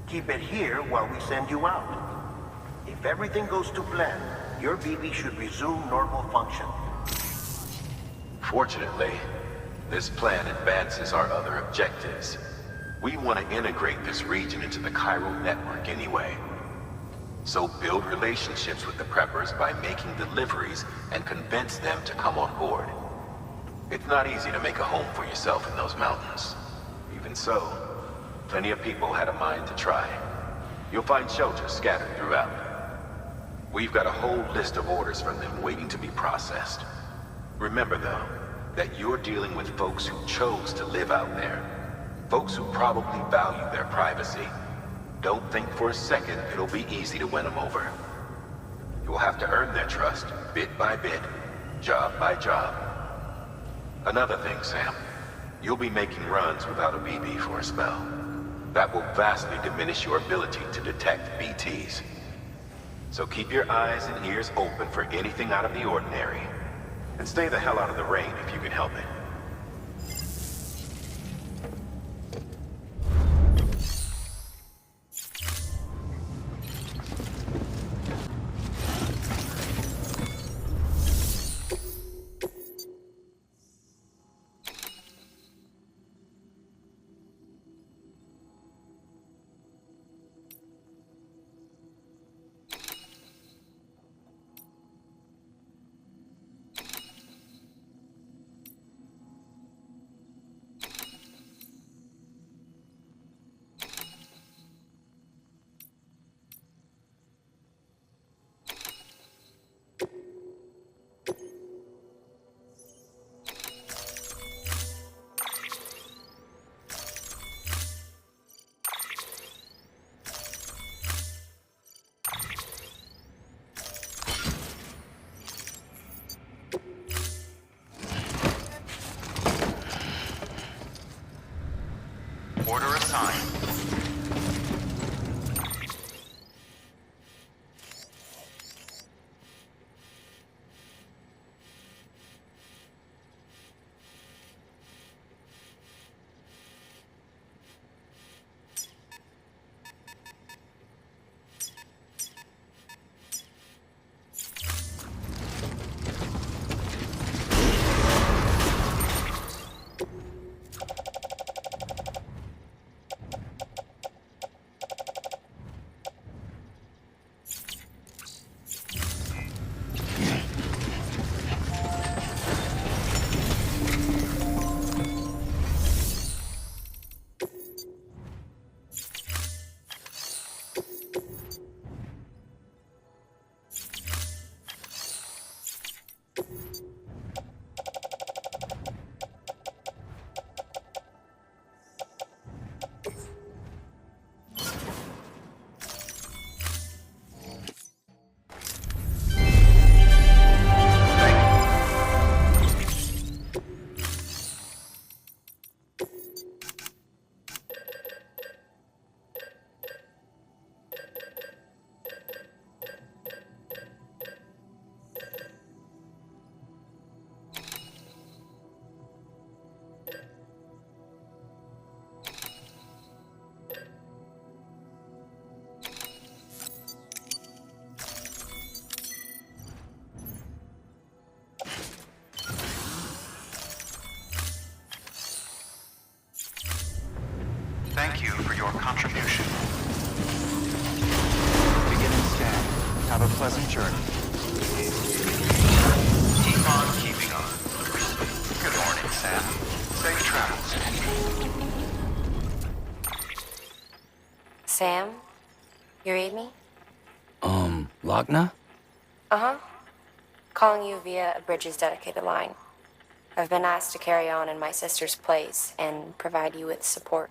Speaker 7: Keep it here while we send you out. If everything goes to plan, your BB should resume normal function.
Speaker 1: Fortunately, this plan advances our other objectives. We want to integrate this region into the chiral network anyway. So build relationships with the preppers by making deliveries and convince them to come on board. It's not easy to make a home for yourself in those mountains. Even so, plenty of people had a mind to try. You'll find shelters scattered throughout. We've got a whole list of orders from them waiting to be processed. Remember, though, that you're dealing with folks who chose to live out there. Folks who probably value their privacy. Don't think for a second it'll be easy to win them over. You'll have to earn their trust, bit by bit, job by job. Another thing, Sam. You'll be making runs without a BB for a spell. That will vastly diminish your ability to detect BTs. So keep your eyes and ears open for anything out of the ordinary. And stay the hell out of the rain if you can help it.
Speaker 2: pleasant journey.
Speaker 4: Keep on keeping on. Good morning, Sam. Safe travels.
Speaker 10: Sam? You read me?
Speaker 5: Lochner?
Speaker 10: Uh-huh. Calling you via a Bridges dedicated line. I've been asked to carry on in my sister's place and provide you with support.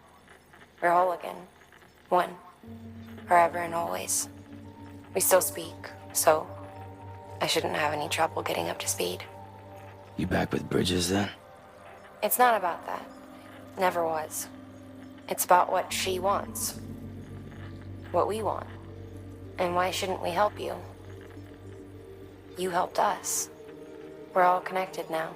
Speaker 10: We're whole again. One. Forever and always. We still speak, so I shouldn't have any trouble getting up to speed.
Speaker 5: You back with Bridges then?
Speaker 10: It's not about that. Never was. It's about what she wants. What we want. And why shouldn't we help you? You helped us. We're all connected now.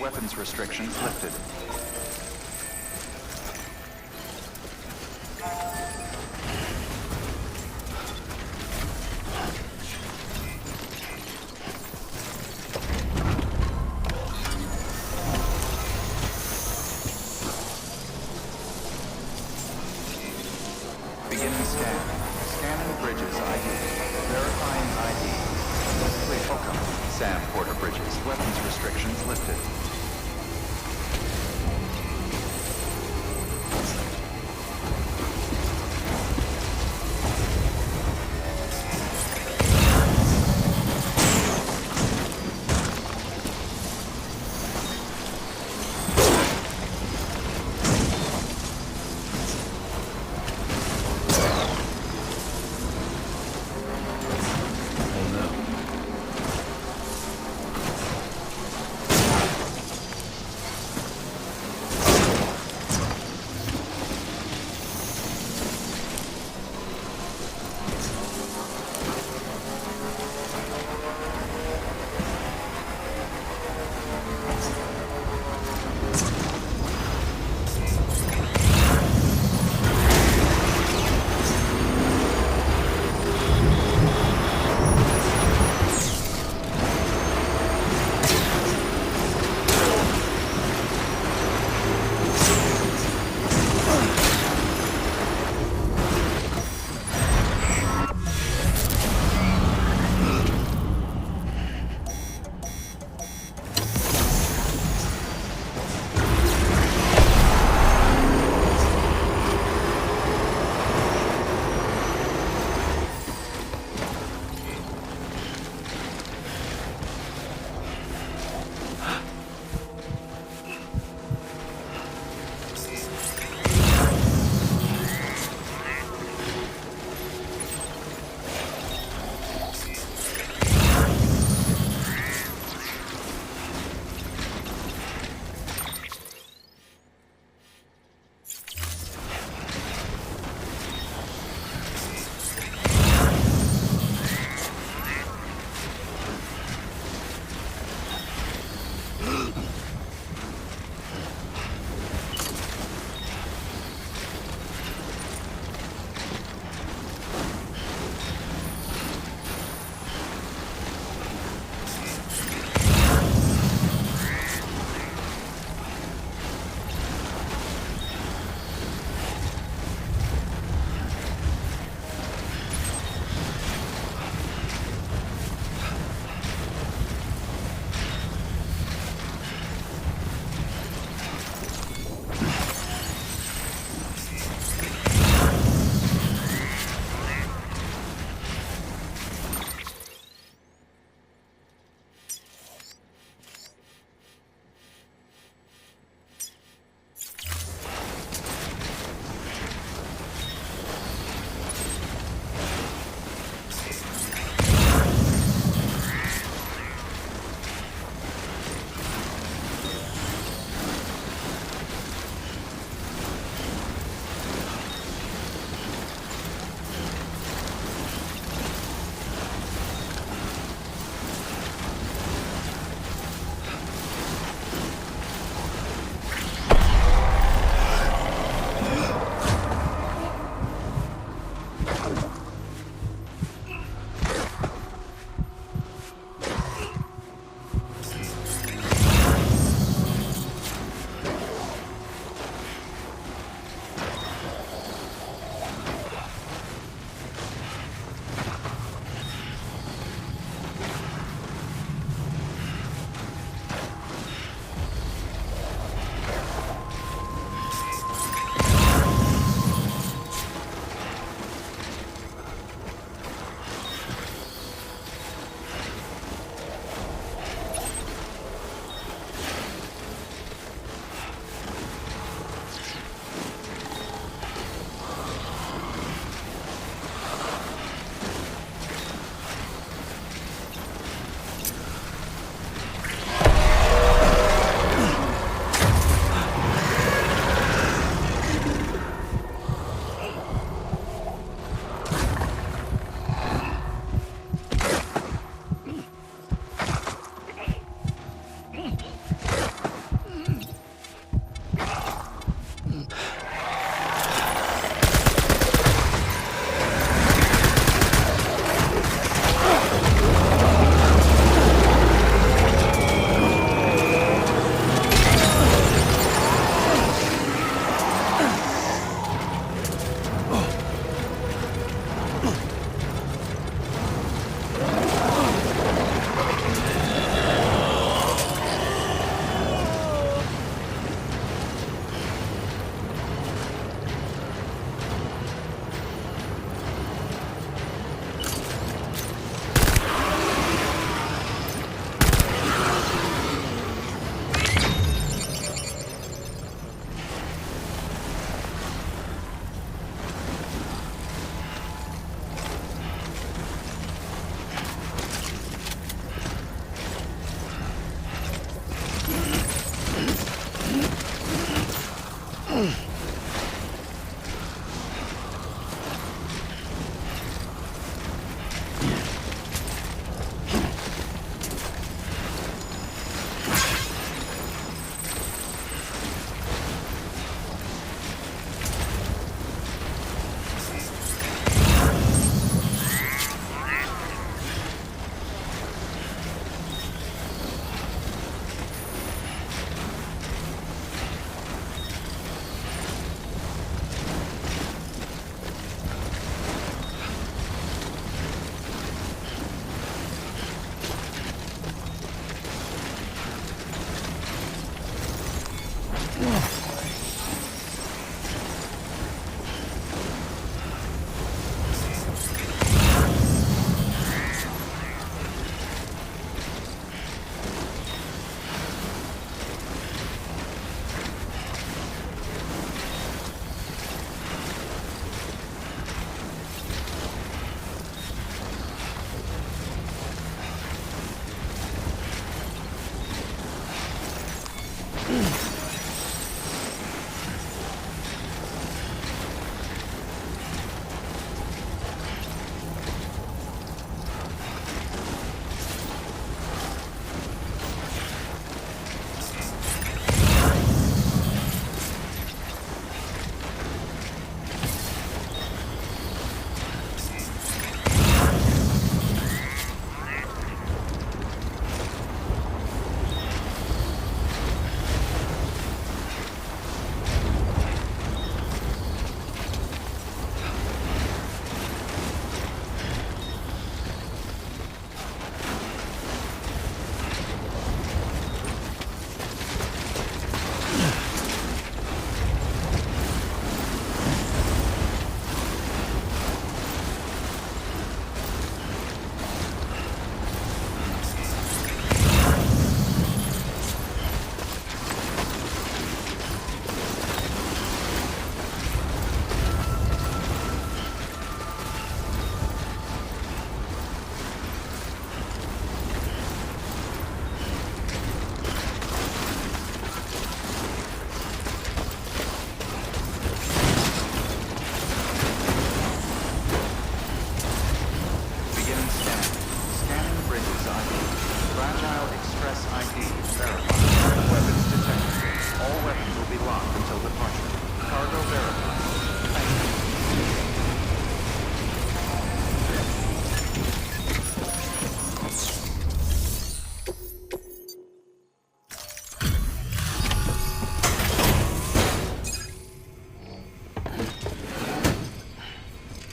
Speaker 2: Weapons restrictions lifted. Beginning scan. Scanning Bridges ID. Verifying ID. Clear. Welcome. Sam Porter Bridges. Weapons restrictions lifted.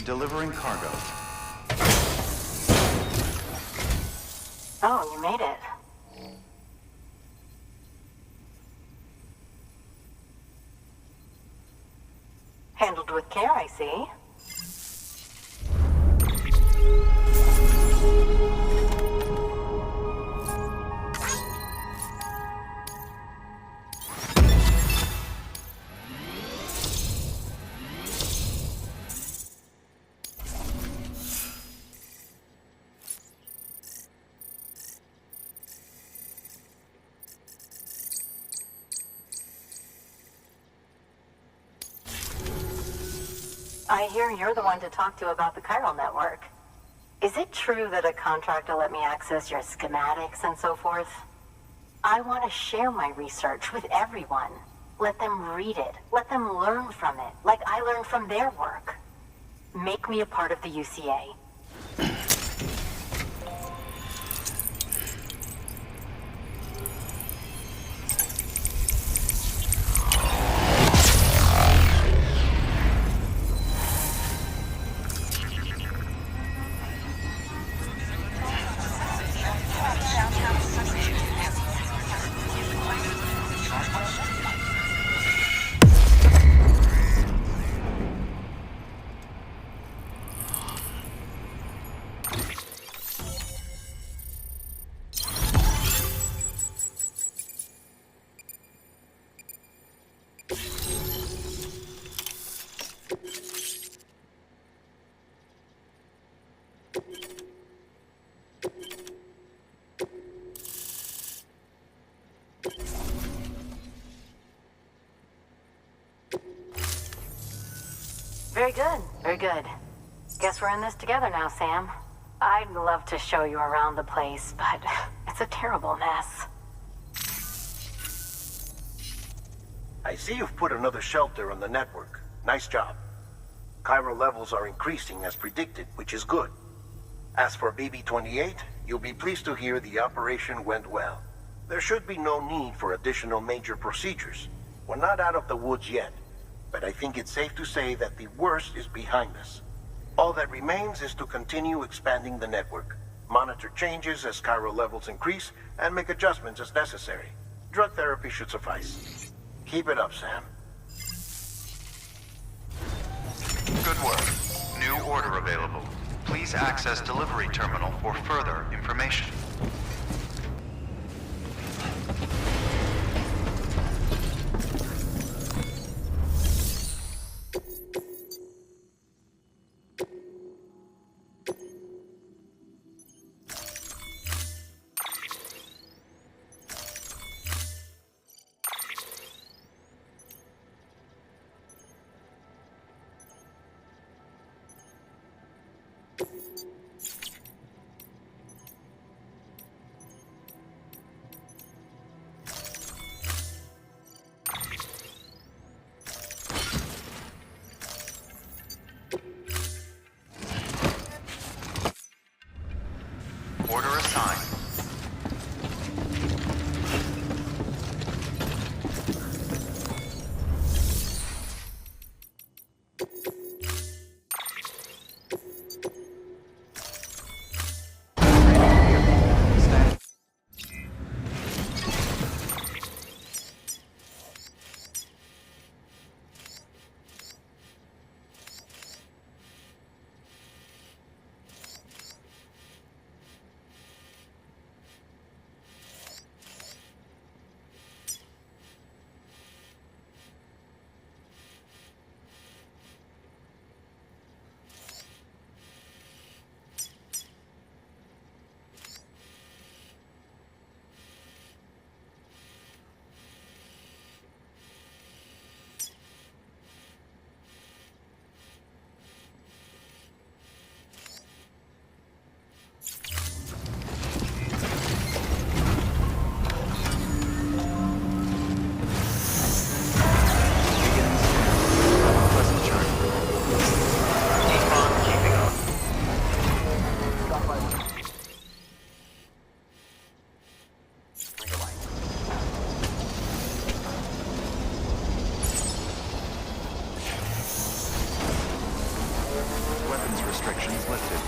Speaker 2: Delivering cargo.
Speaker 9: Oh, you made it. Handled with care, I see. I hear you're the one to talk to about the chiral network. Is it true that a contract will let me access your schematics and so forth? I want to share my research with everyone. Let them read it. Let them learn from it, like I learned from their work. Make me a part of the UCA. Very good, very good. Guess we're in this together now, Sam. I'd love to show you around the place, but it's a terrible mess.
Speaker 7: I see you've put another shelter on the network. Nice job. Chiral levels are increasing as predicted, which is good. As for BB-28, you'll be pleased to hear the operation went well. There should be no need for additional major procedures. We're not out of the woods yet, but I think it's safe to say that the worst is behind us. All that remains is to continue expanding the network, monitor changes as chiral levels increase, and make adjustments as necessary. Drug therapy should suffice. Keep it up, Sam.
Speaker 2: Good work. New order available. Please access delivery terminal for further information. restrictions lifted.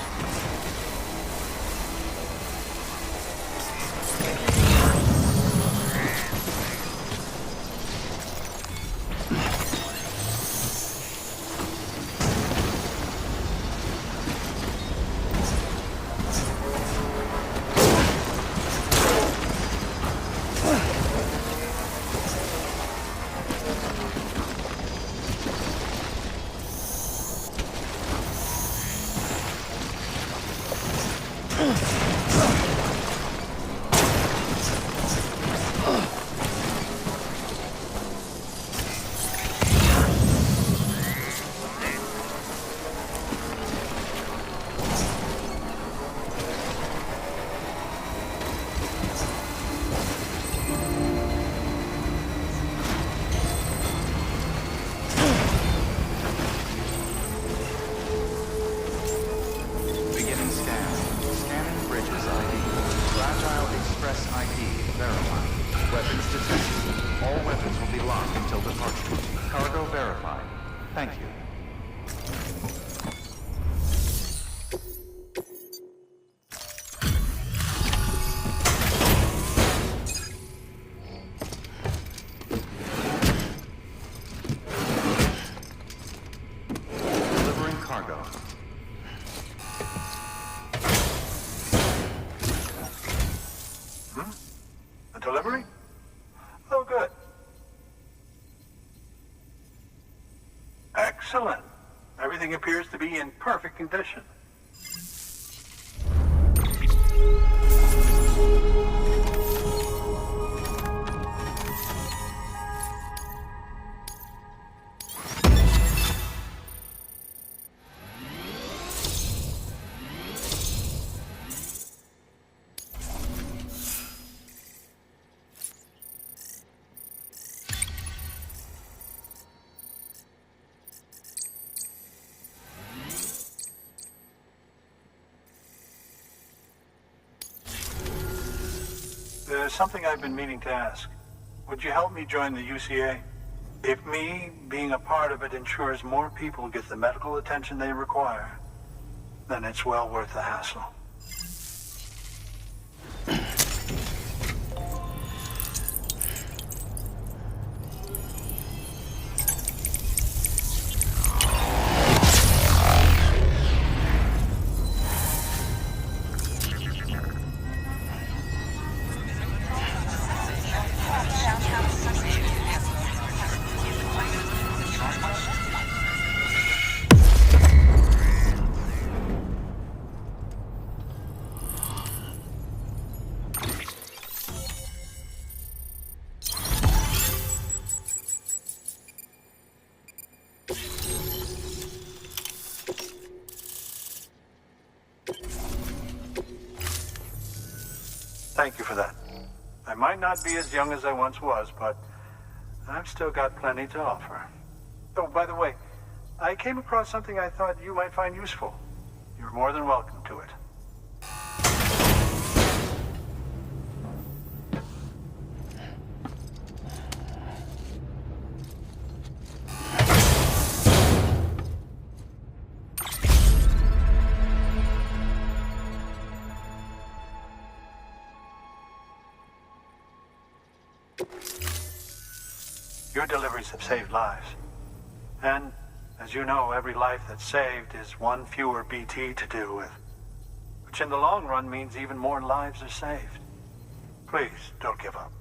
Speaker 13: Delivery? Oh, good. Excellent. Everything appears to be in perfect condition. There's something I've been meaning to ask. Would you help me join the UCA? If me being a part of it ensures more people get the medical attention they require, then it's well worth the hassle. Thank you for that. I might not be as young as I once was, but I've still got plenty to offer. Oh, by the way, I came across something I thought you might find useful. You're more than welcome to it. Your deliveries have saved lives. And, as you know, every life that's saved is one fewer BT to deal with. Which in the long run means even more lives are saved. Please, don't give up.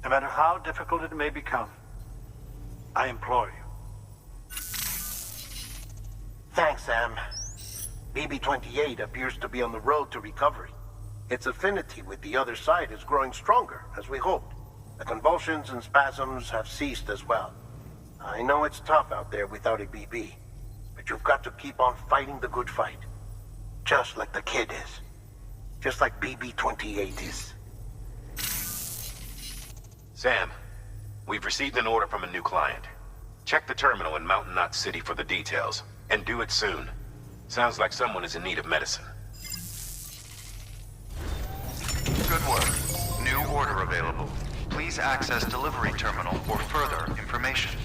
Speaker 13: No matter how difficult it may become, I implore you.
Speaker 7: Thanks, Sam. BB-28 appears to be on the road to recovery. Its affinity with the other side is growing stronger, as we hoped. The convulsions and spasms have ceased as well. I know it's tough out there without a BB, but you've got to keep on fighting the good fight. Just like the kid is. Just like BB-28 is.
Speaker 1: Sam, we've received an order from a new client. Check the terminal in Mountain Knot City for the details, and do it soon. Sounds like someone is in need of medicine.
Speaker 2: Good work. New order available. Please access delivery terminal for further information.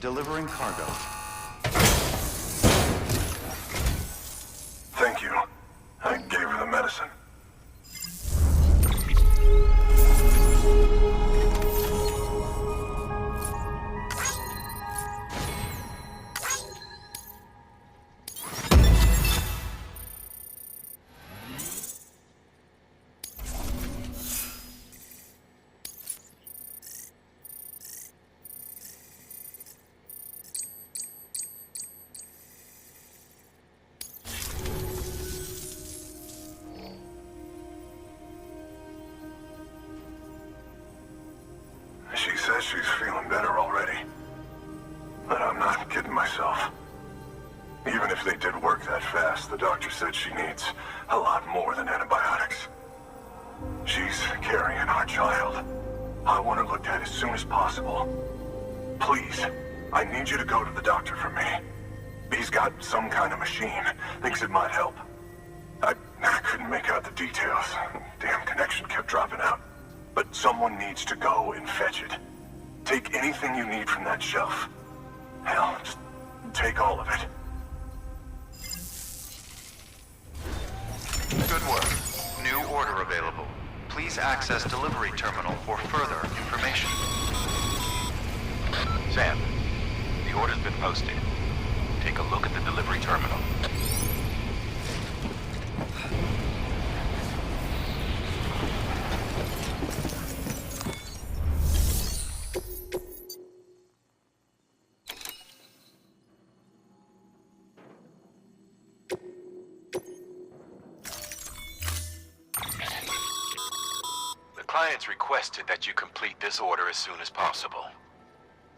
Speaker 2: delivering cargo.
Speaker 14: Thank you. I gave her the medicine. She says she's feeling better already. But I'm not kidding myself. Even if they did work that fast, the doctor said she needs a lot more than antibiotics. She's carrying our child. I want her looked at as soon as possible. Please, I need you to go to the doctor for me. He's got some kind of machine. Thinks it might help. I couldn't make out the details. Damn connection kept dropping out. But someone needs to go and fetch it. Take anything you need from that shelf. Hell, just take all of it.
Speaker 2: Good work. New order available. Please access delivery terminal for further information.
Speaker 1: Sam, the order's been posted. Take a look at the delivery terminal. Clients requested that you complete this order as soon as possible.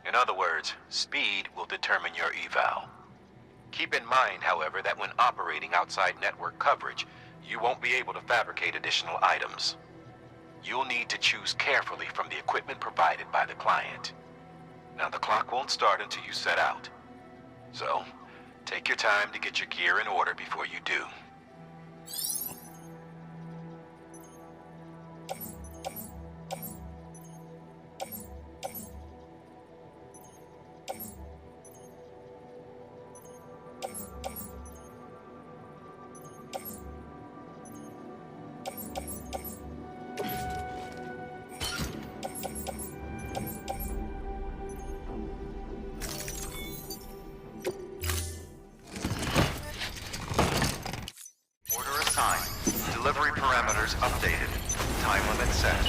Speaker 1: In other words, speed will determine your eval. Keep in mind, however, that when operating outside network coverage, you won't be able to fabricate additional items. You'll need to choose carefully from the equipment provided by the client. Now, the clock won't start until you set out. So, take your time to get your gear in order before you do.
Speaker 2: Delivery parameters updated. Time limit set.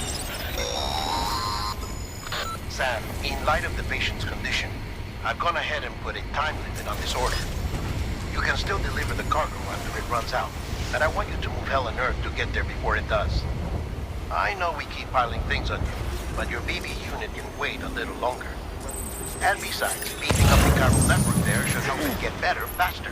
Speaker 7: Sam, in light of the patient's condition, I've gone ahead and put a time limit on this order. You can still deliver the cargo after it runs out, and I want you to move hell and earth to get there before it does. I know we keep piling things on you, but your BB unit can wait a little longer. And besides, beefing up the chiral network there should help it get better faster.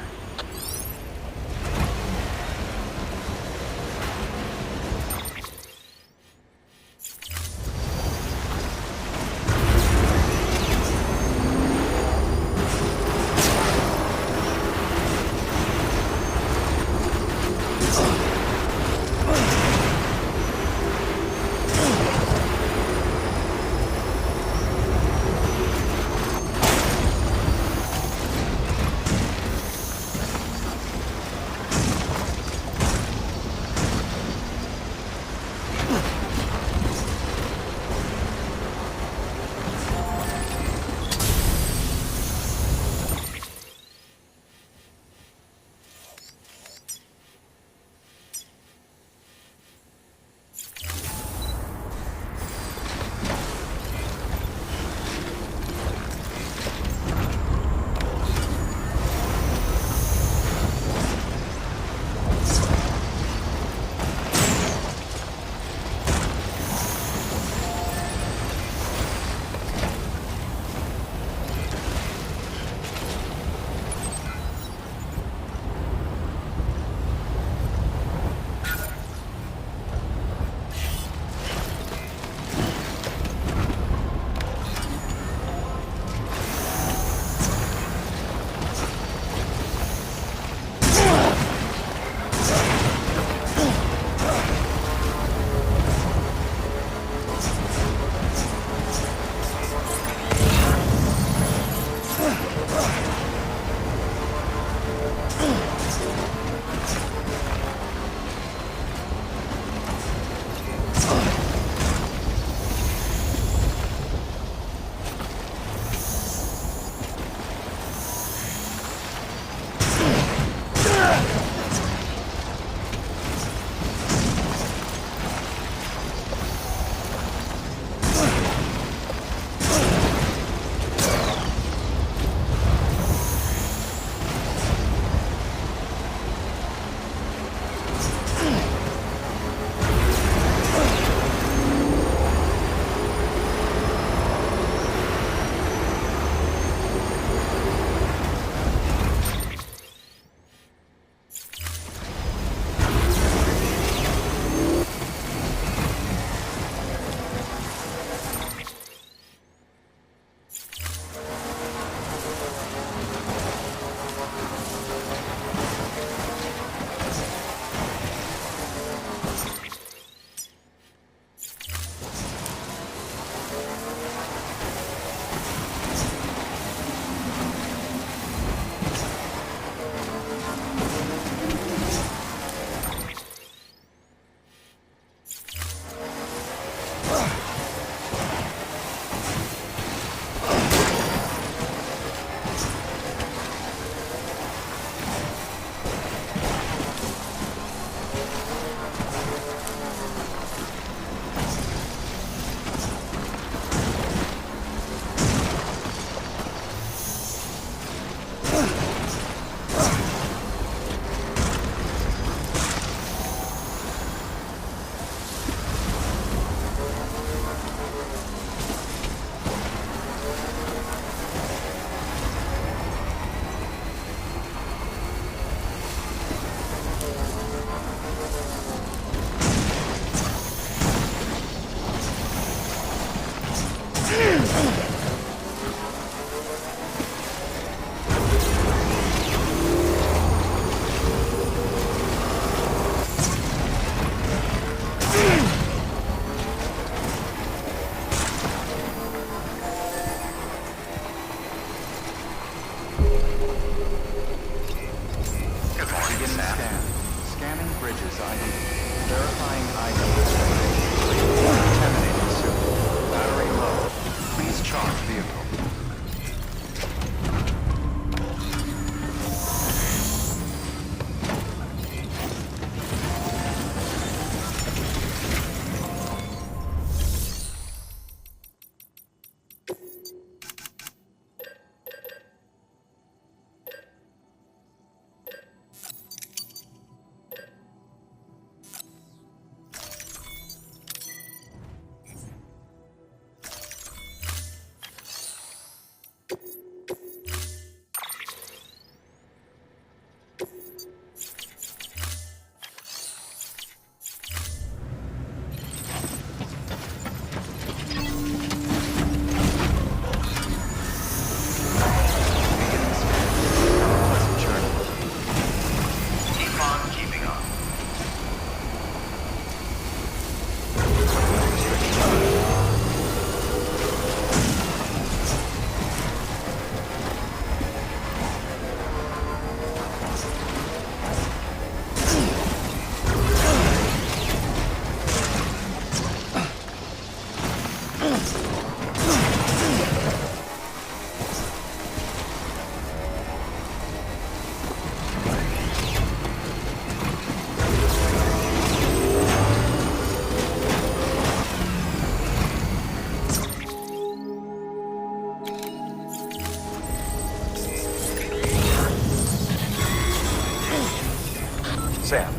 Speaker 8: Sam,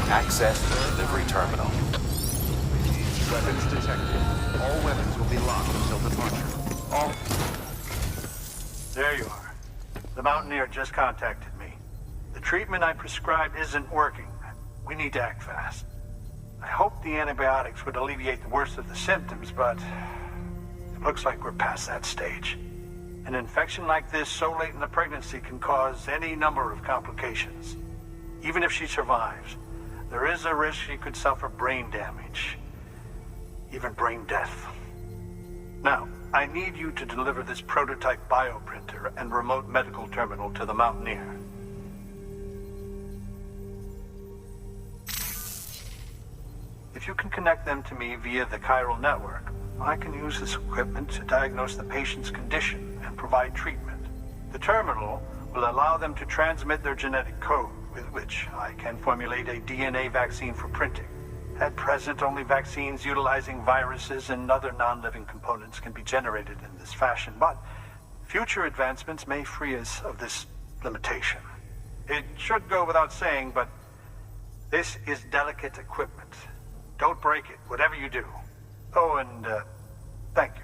Speaker 8: access the delivery terminal.
Speaker 2: Weapons detected. All weapons will be locked until departure.
Speaker 13: There you are. The Mountaineer just contacted me. The treatment I prescribed isn't working. We need to act fast. I hoped the antibiotics would alleviate the worst of the symptoms, but it looks like we're past that stage. An infection like this so late in the pregnancy can cause any number of complications. Even if she survives, there is a risk she could suffer brain damage, even brain death. Now, I need you to deliver this prototype bioprinter and remote medical terminal to the Mountaineer. If you can connect them to me via the chiral network, I can use this equipment to diagnose the patient's condition and provide treatment. The terminal will allow them to transmit their genetic code, with which I can formulate a DNA vaccine for printing. At present, only vaccines utilizing viruses and other non-living components can be generated in this fashion, but future advancements may free us of this limitation. It should go without saying, but this is delicate equipment. Don't break it, whatever you do. Oh, and thank you.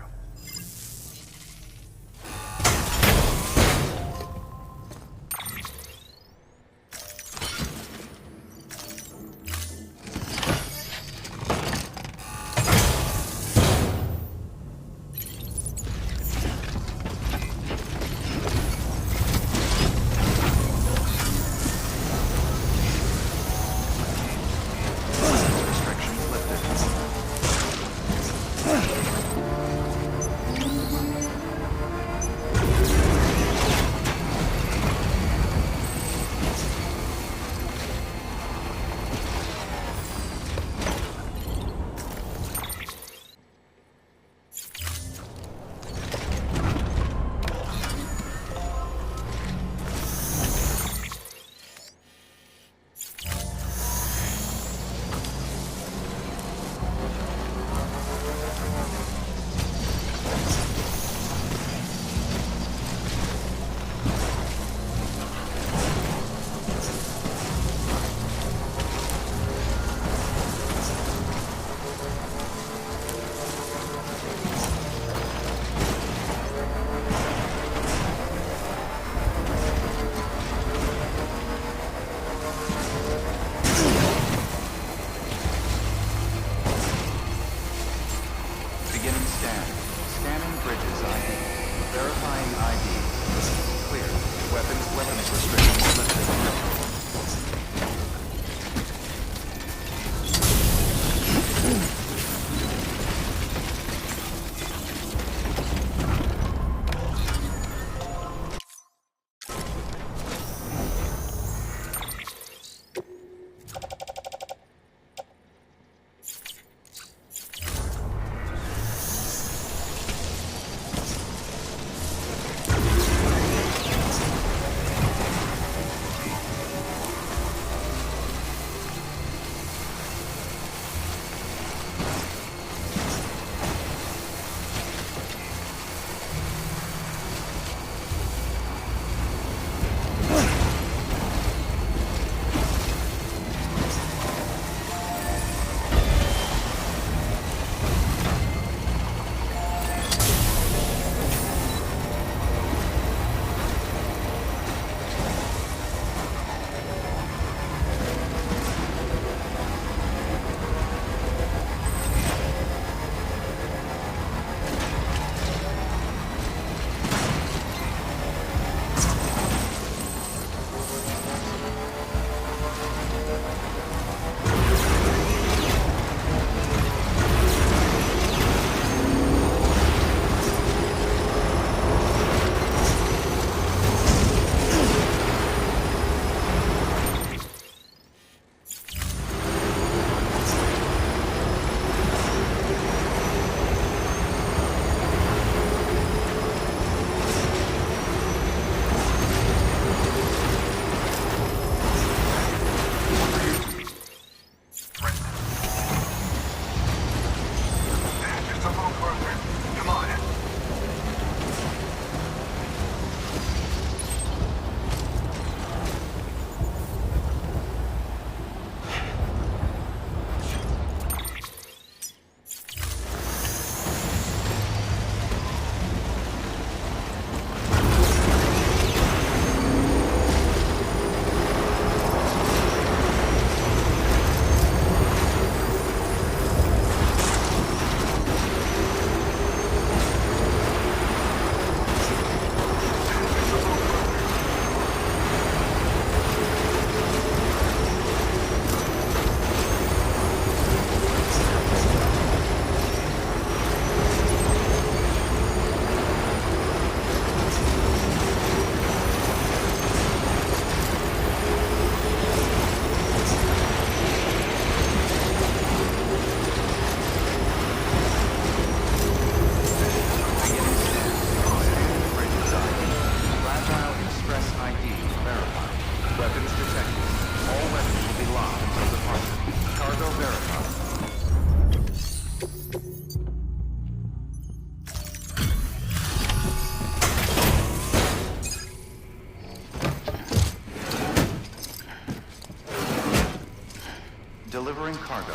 Speaker 2: Delivering cargo.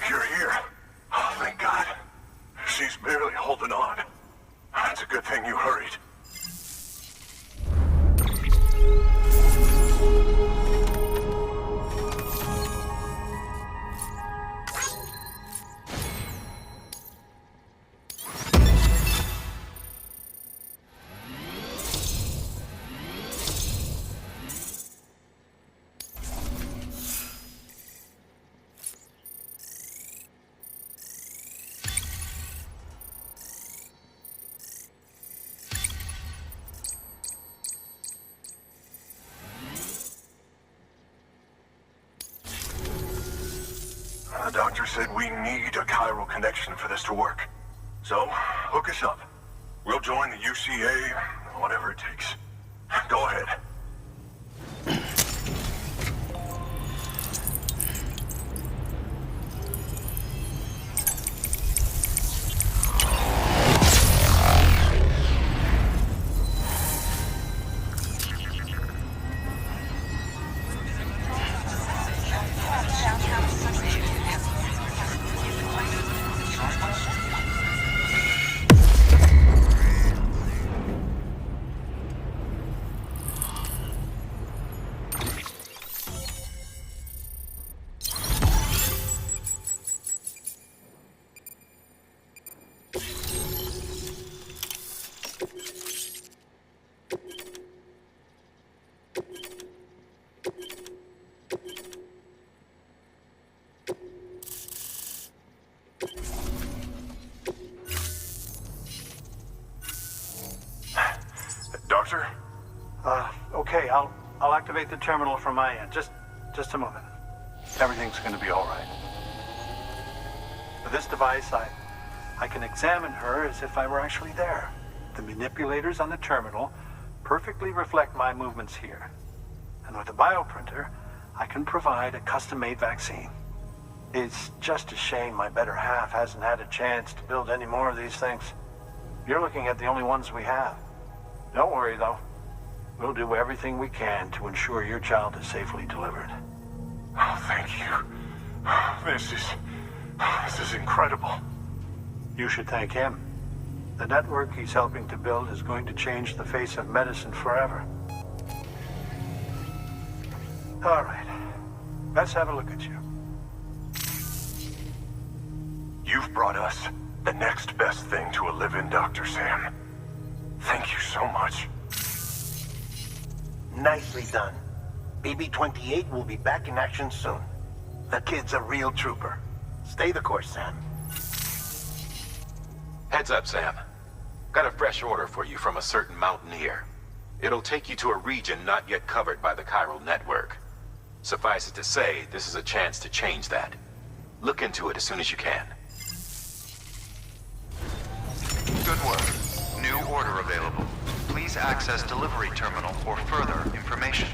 Speaker 14: You're here. Oh, thank God. She's barely holding on. It's a good thing you hurried. The doctor said we need a chiral connection for this to work. So, hook us up. We'll join the UCA, whatever it takes. Go ahead. Doctor?
Speaker 13: Okay, I'll activate the terminal from my end. Just a moment. Everything's gonna be all right. With this device, I can examine her as if I were actually there. The manipulators on the terminal perfectly reflect my movements here. And with the bioprinter, I can provide a custom-made vaccine. It's just a shame my better half hasn't had a chance to build any more of these things. You're looking at the only ones we have. Don't worry, though. We'll do everything we can to ensure your child is safely delivered.
Speaker 14: Oh, thank you. This is incredible.
Speaker 13: You should thank him. The network he's helping to build is going to change the face of medicine forever. All right. Let's have a look at you.
Speaker 14: You've brought us the next best thing to a live-in, Dr. Sam. Thank you so much.
Speaker 7: Nicely done. BB-28 will be back in action soon. The kid's a real trooper. Stay the course, Sam.
Speaker 1: Heads up, Sam. Got a fresh order for you from a certain mountaineer. It'll take you to a region not yet covered by the chiral network. Suffice it to say, this is a chance to change that. Look into it as soon as you can.
Speaker 2: Good work. New order available. Please access delivery terminal for further information.